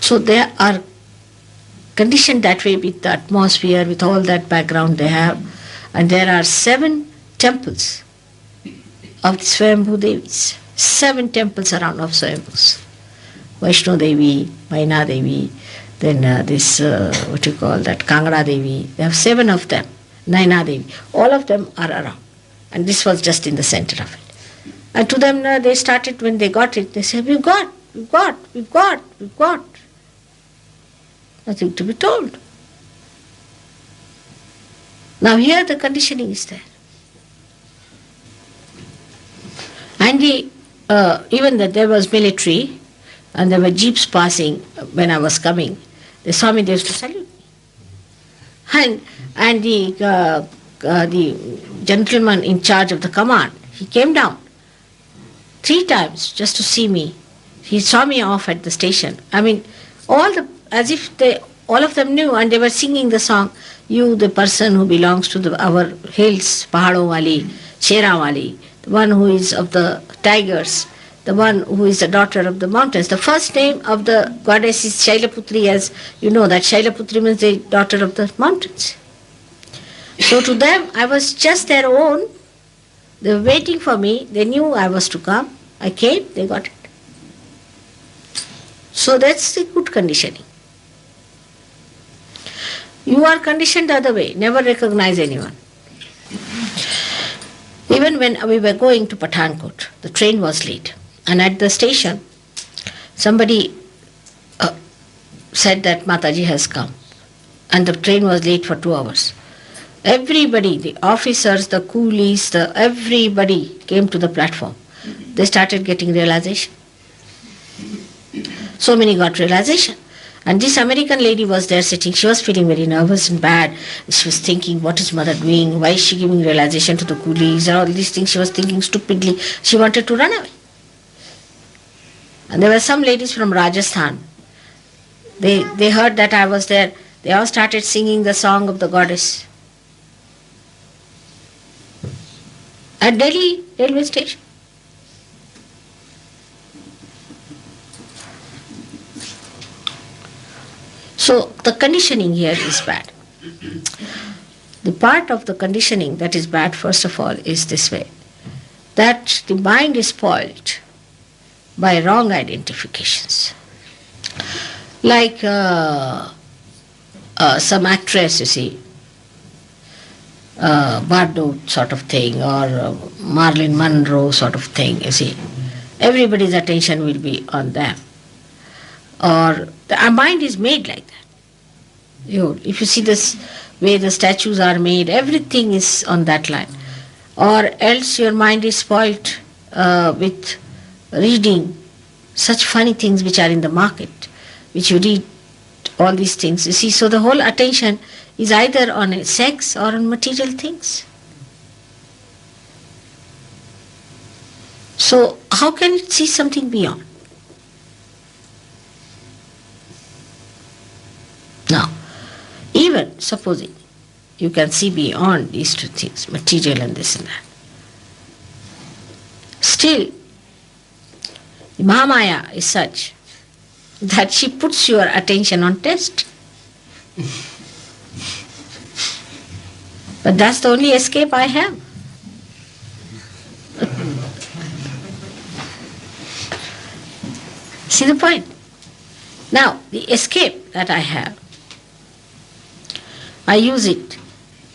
So they are conditioned that way with the atmosphere, with all that background they have. And there are 7 temples of the Swayambhu Devis. 7 temples around of Swayambhus. Vaishno Devi, Maina Devi, then what you call that, Kangra Devi. They have 7 of them. Naina Devi. All of them are around. And this was just in the center of it. And to them, they started, when they got it, they said, we've got. Nothing to be told. Now here the conditioning is there. And even that there was military, and there were jeeps passing when I was coming. They saw me, they used to salute me. And the gentleman in charge of the command, he came down 3 times just to see me. He saw me off at the station. I mean, as if all of them knew, and they were singing the song, you, the person who belongs to our hills, Pahado Wali, Shera Wali, the one who is of the tigers, the one who is the daughter of the mountains. The first name of the goddess is Shailaputri, as you know, that Shailaputri means the daughter of the mountains. So to them, I was just their own. They were waiting for me. They knew I was to come. I came, they got it. So that's the good conditioning. You are conditioned the other way, never recognize anyone. Even when we were going to Pathankot, the train was late. And at the station, somebody said that Mataji has come. And the train was late for 2 hours. Everybody, the officers, the coolies, everybody came to the platform. They started getting realization. So many got realization. And this American lady was there sitting. She was feeling very nervous and bad. She was thinking, what is mother doing? Why is she giving realization to the coolies? And all these things she was thinking stupidly. She wanted to run away. And there were some ladies from Rajasthan. They heard that I was there. They all started singing the song of the goddess. At Delhi railway station. So the conditioning here is bad. The part of the conditioning that is bad, first of all, is this way. That the mind is spoiled by wrong identifications. Like some actress, you see, Bardot sort of thing, or Marilyn Monroe sort of thing, you see. Everybody's attention will be on them. Or our mind is made like that. If you see this way the statues are made, everything is on that line. Or else your mind is spoilt with reading such funny things which are in the market, which you read, all these things. You see, so the whole attention is either on sex or on material things. So how can it see something beyond? Now, even supposing you can see beyond these 2 things, material and this and that, still, the Mahamaya is such that she puts your attention on test. But that's the only escape I have. See the point? Now, the escape that I have, I use it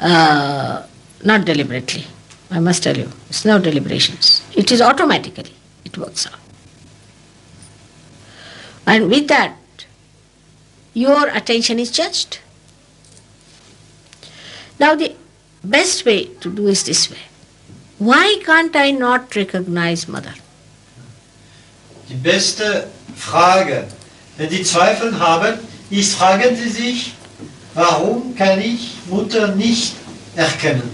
not deliberately, I must tell you. It's no deliberations. It is automatically, it works out. And with that, your attention is judged. Now the best way to do is this way. Why can't I not recognize mother? Die beste Frage, wenn Sie Zweifel haben, ist, fragen Sie sich, warum kann ich Mutter nicht erkennen?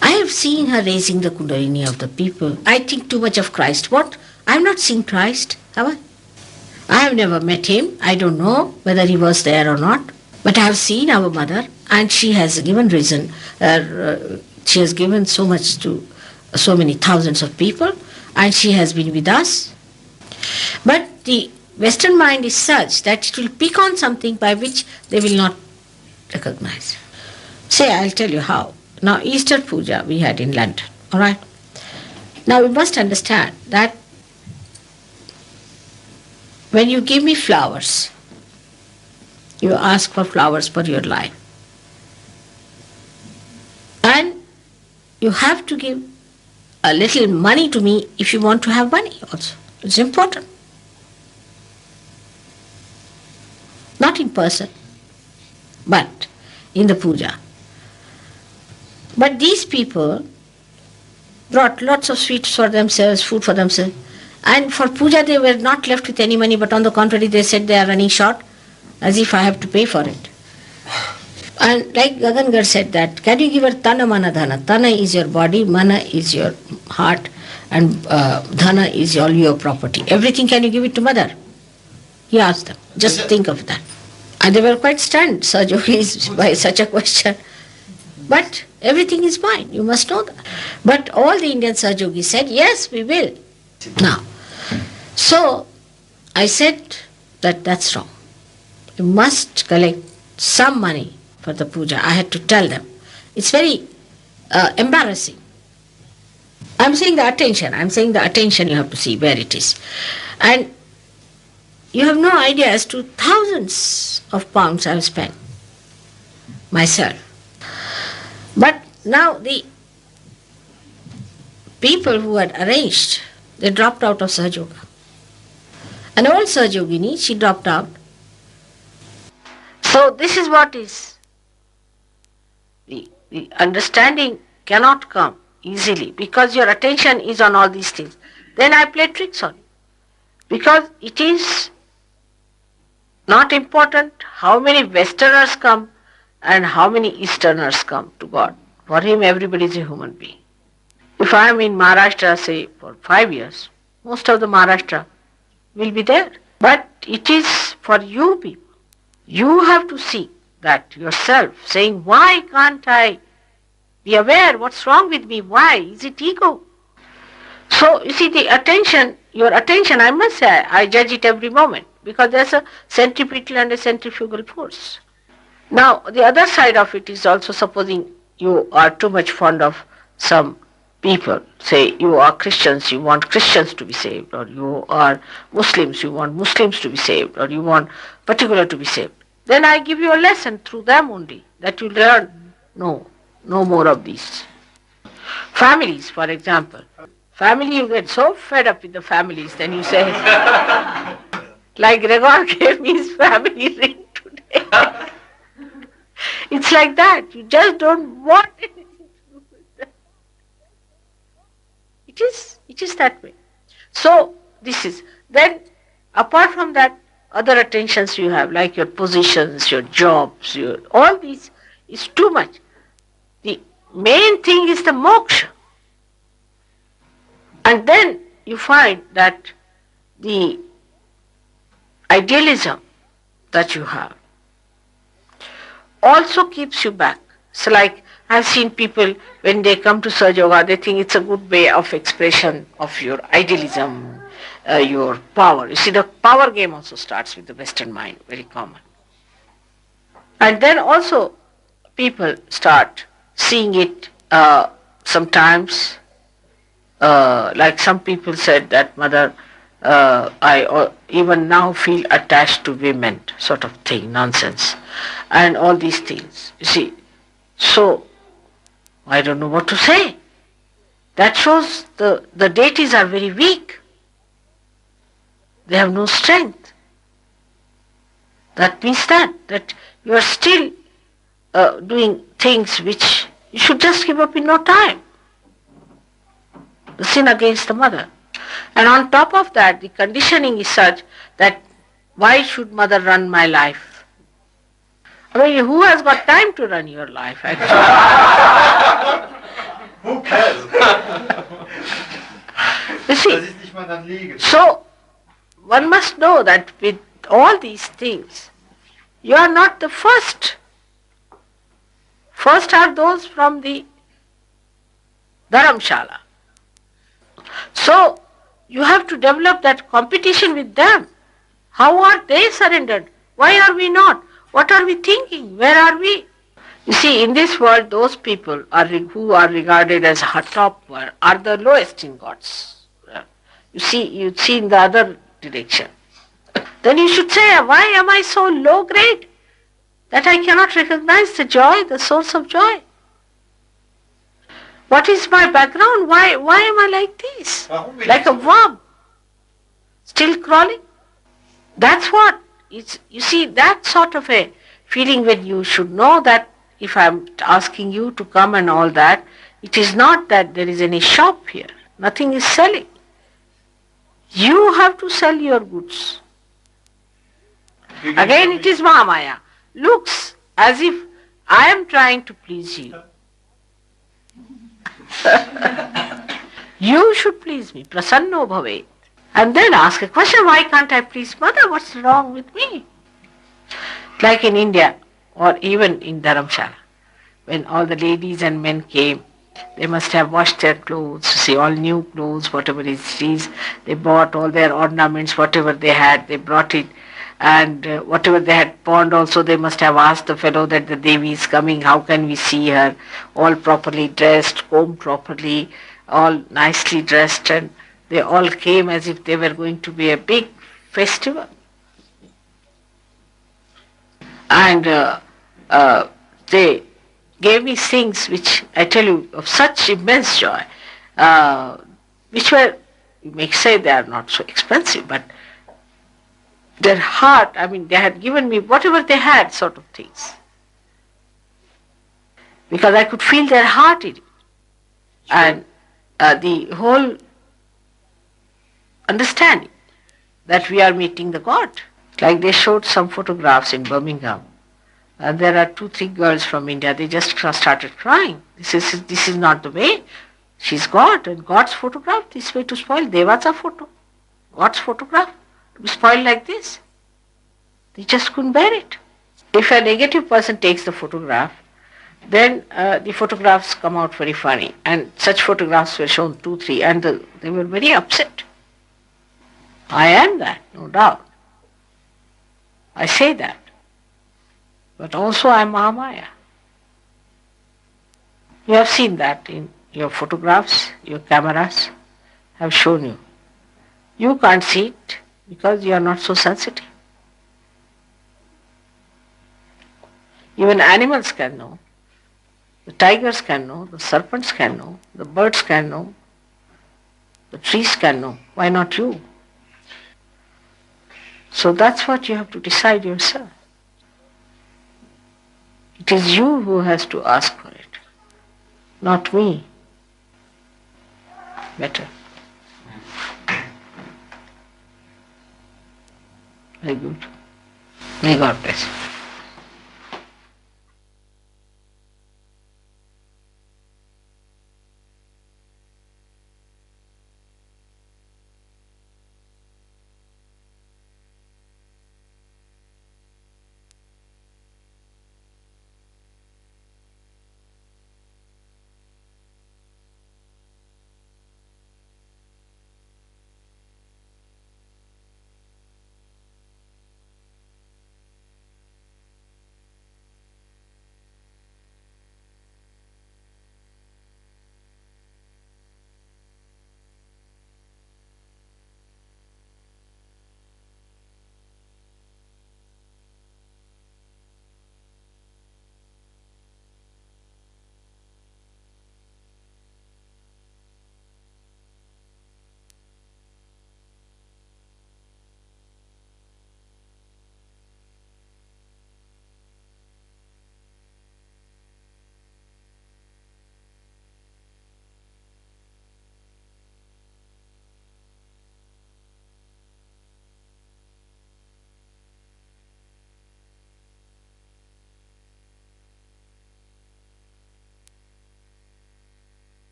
I have seen her raising the Kundalini of the people. I think too much of Christ. What? I have not seen Christ, have I? I have never met him. I don't know whether he was there or not. But I have seen our mother, and she has given reason. She has given so much to so many thousands of people, and she has been with us. But the Western mind is such that it will pick on something by which they will not recognize. Say, I'll tell you how. Now, Easter Puja we had in London, all right? Now, we must understand that when you give me flowers, you ask for flowers for your life. And you have to give a little money to me if you want to have money also. It's important. Not in person, but in the puja. But these people brought lots of sweets for themselves, food for themselves, and for puja they were not left with any money, but on the contrary they said they are running short, as if I have to pay for it. And like Gagangar said that, can you give her tana mana dhana? Tana is your body, mana is your heart, and dhana is all your property. Everything can you give it to mother? He asked them. Just think of that. And they were quite stunned, Sajogis, by such a question. But everything is mine, you must know that. But all the Indian Sajogis said, yes, we will. Now, so I said that that's wrong. You must collect some money for the puja. I had to tell them. It's very embarrassing. I'm saying the attention you have to see where it is. And you have no idea as to thousands of pounds I have spent myself. But now the people who had arranged, they dropped out of Sahajoga. An old Sahajogini, she dropped out. So this is what is. The understanding cannot come easily because your attention is on all these things. Then I play tricks on you. Because it is not important how many Westerners come and how many Easterners come to God. For him, everybody is a human being. If I am in Maharashtra, say, for 5 years, most of the Maharashtra will be there. But it is for you people. You have to see that yourself, saying, why can't I be aware? What's wrong with me? Why? Is it ego? So, you see, the attention, your attention, I must say, I judge it every moment because there's a centripetal and a centrifugal force. Now, the other side of it is also supposing you are too much fond of some people. Say, you are Christians, you want Christians to be saved, or you are Muslims, you want Muslims to be saved, or you want particular to be saved. Then I give you a lesson through them only, that you learn, no more of these. Families, for example. Family, you get so fed up with the families, then you say, like Gregor gave me his family ring today. It's like that. You just don't want anything to do with them. It is that way. So, this is. Then, apart from that, other attentions you have, like your positions, your jobs, all these is too much. The main thing is the moksha. And then you find that the idealism that you have also keeps you back. So like I've seen people, when they come to Sahaja Yoga, they think it's a good way of expression of your idealism, your power. You see, the power game also starts with the Western mind, very common. And then also people start seeing it sometimes, like some people said that, Mother, I even now feel attached to women, sort of thing, nonsense. And all these things, you see. So, I don't know what to say. That shows the deities are very weak. They have no strength. That means that you are still doing things which you should just give up in no time. The sin against the mother. And on top of that, the conditioning is such that why should mother run my life? I mean, who has got time to run your life, actually? Who cares? You Das see, ist nicht mein Anliegen. so one must know that with all these things, you are not the first. First are those from the Dharamshala. So you have to develop that competition with them. How are they surrendered? Why are we not? What are we thinking? Where are we? You see, in this world, those people who are regarded as top are the lowest in God's. You see in the other direction. Then you should say, why am I so low grade that I cannot recognize the joy, the source of joy? What is my background? Why am I like this? Warum bin Like ich a so? worm, still crawling? That's what. You see, that sort of a feeling when you should know that if I'm asking you to come and all that, it is not that there is any shop here. Nothing is selling. You have to sell your goods. Again, it is Mahamaya. Looks as if I am trying to please you. You should please me. Prasanno bhavet. And then ask a question, why can't I please mother? What's wrong with me? Like in India or even in Dharamshala, when all the ladies and men came, they must have washed their clothes, see, all new clothes, whatever it is. They bought all their ornaments, whatever they had, they brought it. And whatever they had pawned also, they must have asked the fellow that the Devi is coming, how can we see her? All properly dressed, combed properly, all nicely dressed, and they all came as if they were going to be a big festival. And they gave me things which I tell you of such immense joy, which were, you may say they are not so expensive, but their heart, they had given me whatever they had, sort of things. Because I could feel their heart in it. And the whole understanding that we are meeting the God. Like they showed some photographs in Birmingham. And there are 2-3 girls from India, they just started crying. This is not the way. She's God, and God's photograph, this way to spoil. Deva's photo, God's photograph, to be spoiled like this. They just couldn't bear it. If a negative person takes the photograph, then the photographs come out very funny. And such photographs were shown 2-3, and they were very upset. I am that, no doubt. I say that. But also I am Mahamaya. You have seen that in your photographs, your cameras have shown you. You can't see it because you are not so sensitive. Even animals can know. The tigers can know, the serpents can know, the birds can know, the trees can know. Why not you? So that's what you have to decide yourself. It is you who has to ask for it, not me. Better. Very good. May God bless you.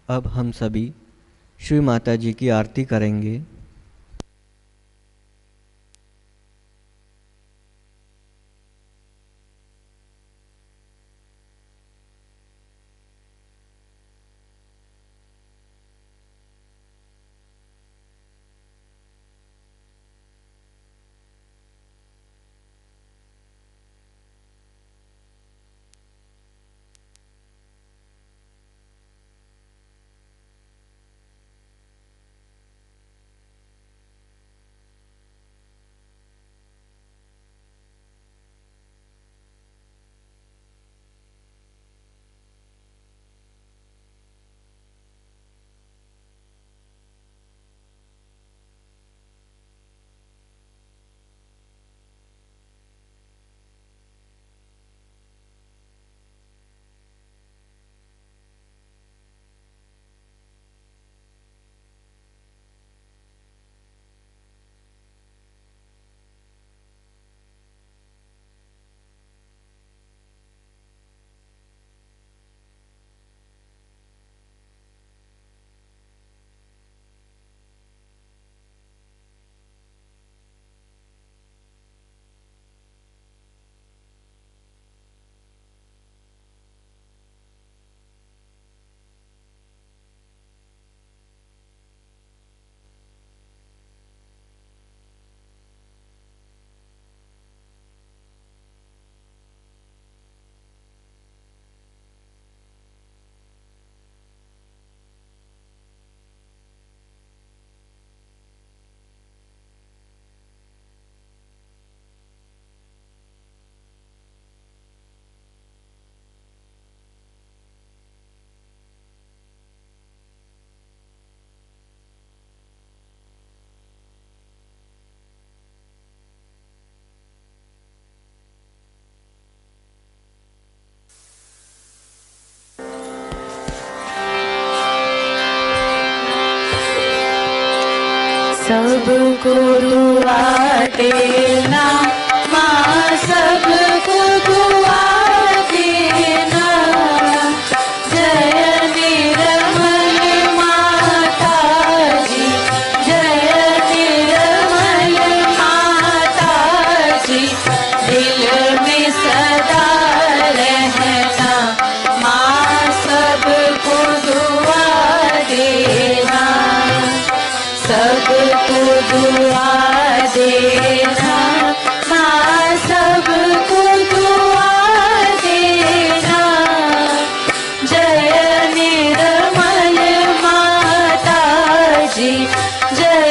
अब हम सभी श्री माता जी की आरती करेंगे। सबको दुआ देना माँ, सबको दुआ देना। जय निर्मल माता जी, जय निर्मल माता जी। दिल में सदा रहना माँ, सबको दुआ देना। सबको दुआ देना माँ, सबको दुआ देना। जय निर्मल माता जी, जय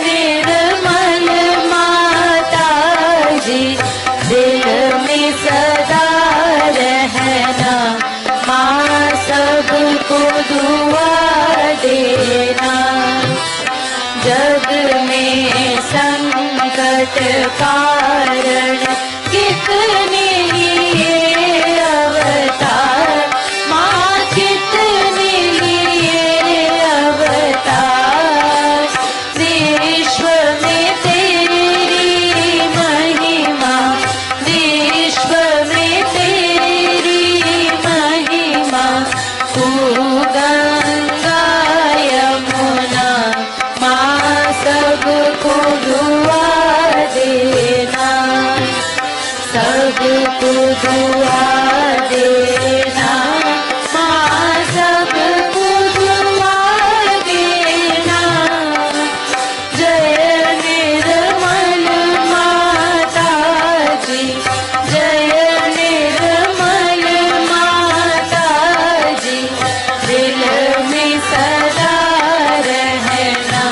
निर्मल माता जी। दिल में सदा रहना माँ, सबको दुआ देना। जग में संकट कारण कितने लिए अवतार माँ, कितने लिए अवतार। विश्व में तेरी महिमा, विश्व में तेरी महिमा। तू गंगा यमुना माँ, सबको दुआ देना। सबको दुआ देना माँ, सबको दुआ देना। जय निर्मल माता जी, जय निर्मल माता जी। दिल में सदा रहना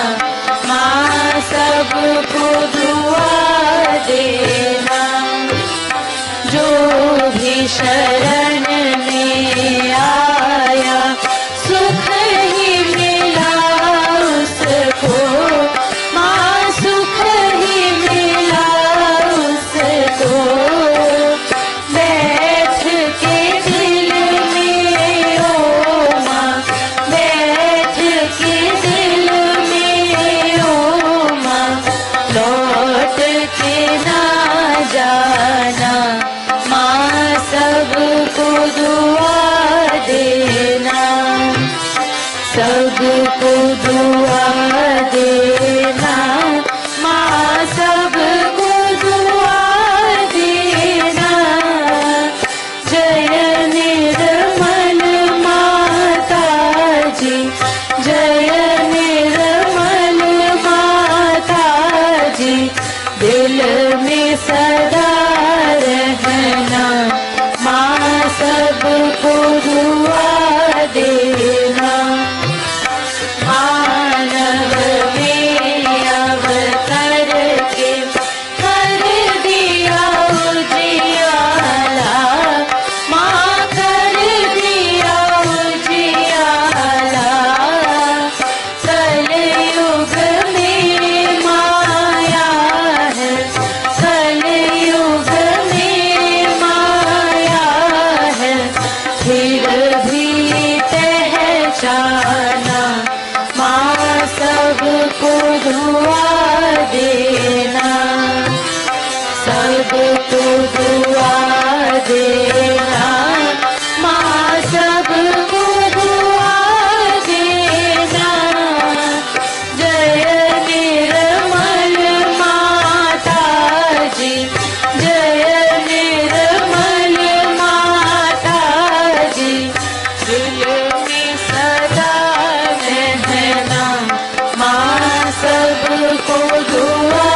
माँ, सबको दुआ देना। जो भी शरण में आया सुख ही मिला उसको माँ, सुख ही मिला उसको। बैठ के दिल में ओ माँ, बैठ के दिल में ओ माँ। लौट के ना जाना माँ, सबको दुआ देना। को दुआ देना, माँ सबको दुआ देना। जय निर्मल माता जी, जय निर्मल माता जी, दिल में सदा रहना, माँ सबको दुआ देना। मानव में अवतर के कर दिया उजियाला, माँ कर दिया उजियाला। कलयुग में माया है, कलयुग में माया है, फिर भी पहचाना, माँ सबको दुआ देना, सबको दुआ देना, माँ सबको दुआ देना। जय निर्मल माता जी, जय निर्मल माता जी, दिल में सदा रहना, माँ सबको दुआ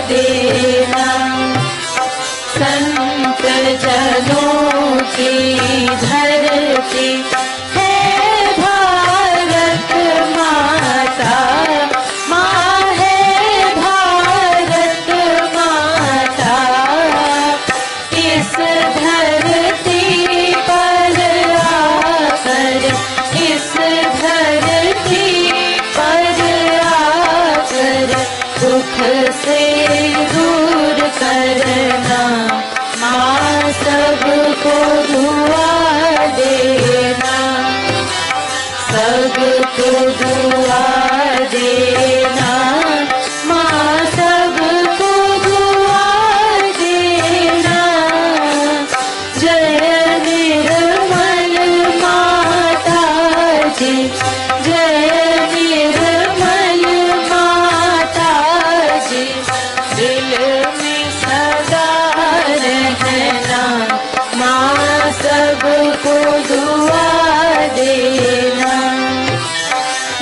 देना। संत जनों की धरती है भारत माता, माँ है भारत माता। इस धरती पर आकर, इस धरती पर आकर, दुख से दूर करना, माँ सबको दुआ देना, सबको दुआ देना, माँ सबको दुआ देना। जय निर्मल माता जी, जय निर्मल माता जी, दिल में सदा रहना, माँ सबको दुआ देना।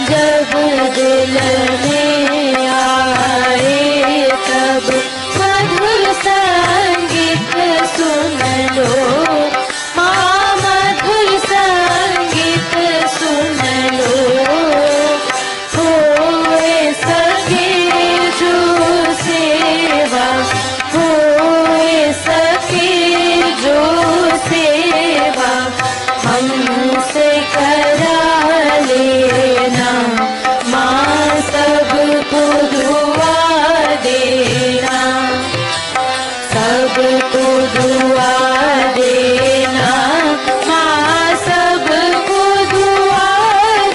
जब दिल में आए तब मधुर संगीत सुन लो, माँ मधुर संगीत सुन लो। होए सके जो सेवा, होए सके जो सेवा, हमसे करा लेना, माँ सबको दुआ देना, सबको दुआ देना, माँ सबको दुआ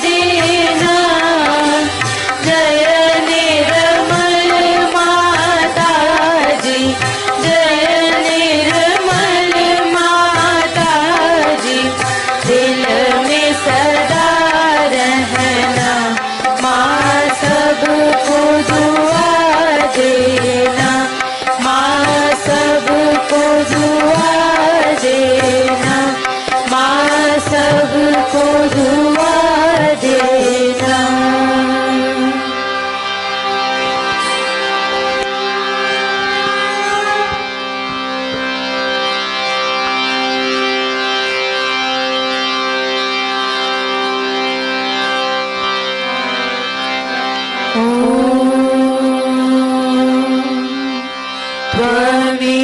देना। जय निर्मल माता जी, जय निर्मल माता जी, दिल में सदा रहना, माँ सबको दुआ देना, माँ सबको दुआ देना, माँ सबको दुआ देना।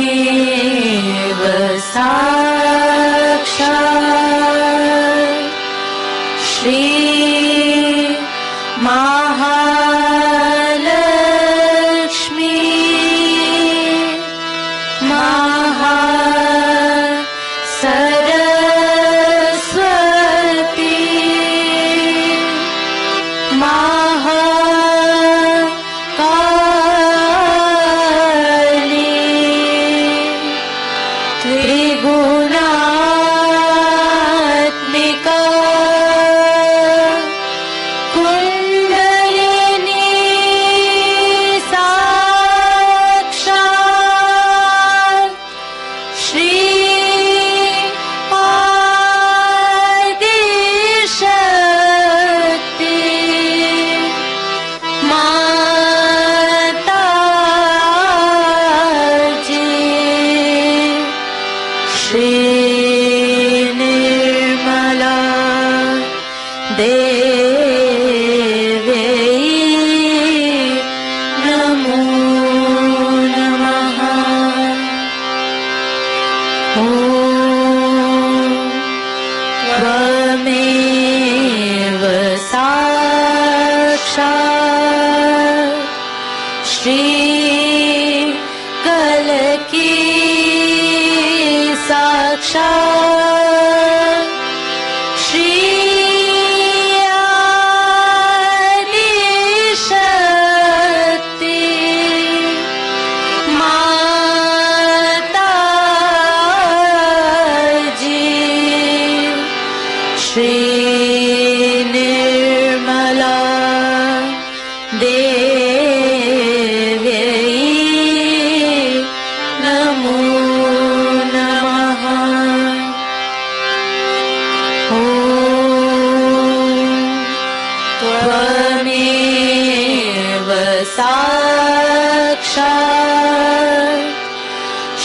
त्वमेव साक्षात् श्री महालक्ष्मी महासरस्वती महाकाली त्रिगुणात्मिका नमो नमः ॐ त्वमेव साक्षात् श्री कलकी साक्षात् श्री आदिशक्ति माताजी श्री निर्मला देव्यै नमो नमः ॐ त्वमेव साक्षात्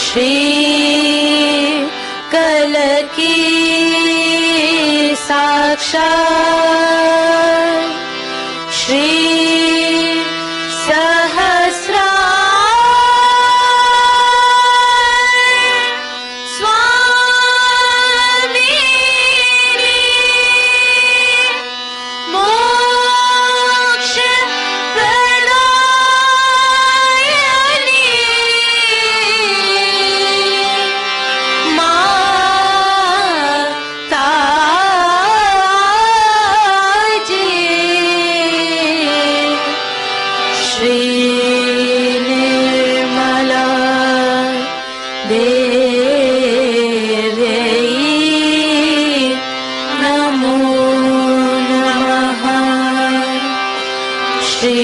श्री कलकी साक्षात् श्री स्वामी मोक्ष प्रदायिनी माताजी श्री निर्मला देव्यै नमो नमः श्री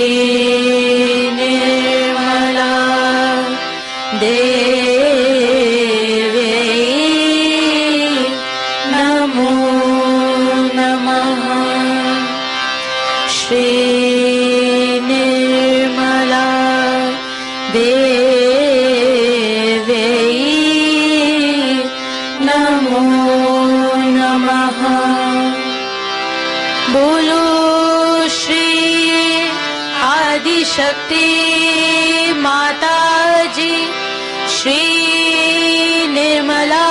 निर्मला देव्यै नमो नमः श्री निर्मला देव्यै नमो नमः बोलो श्री आदिशक्ति माताजी श्री निर्मला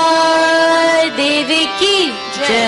देवी की जय।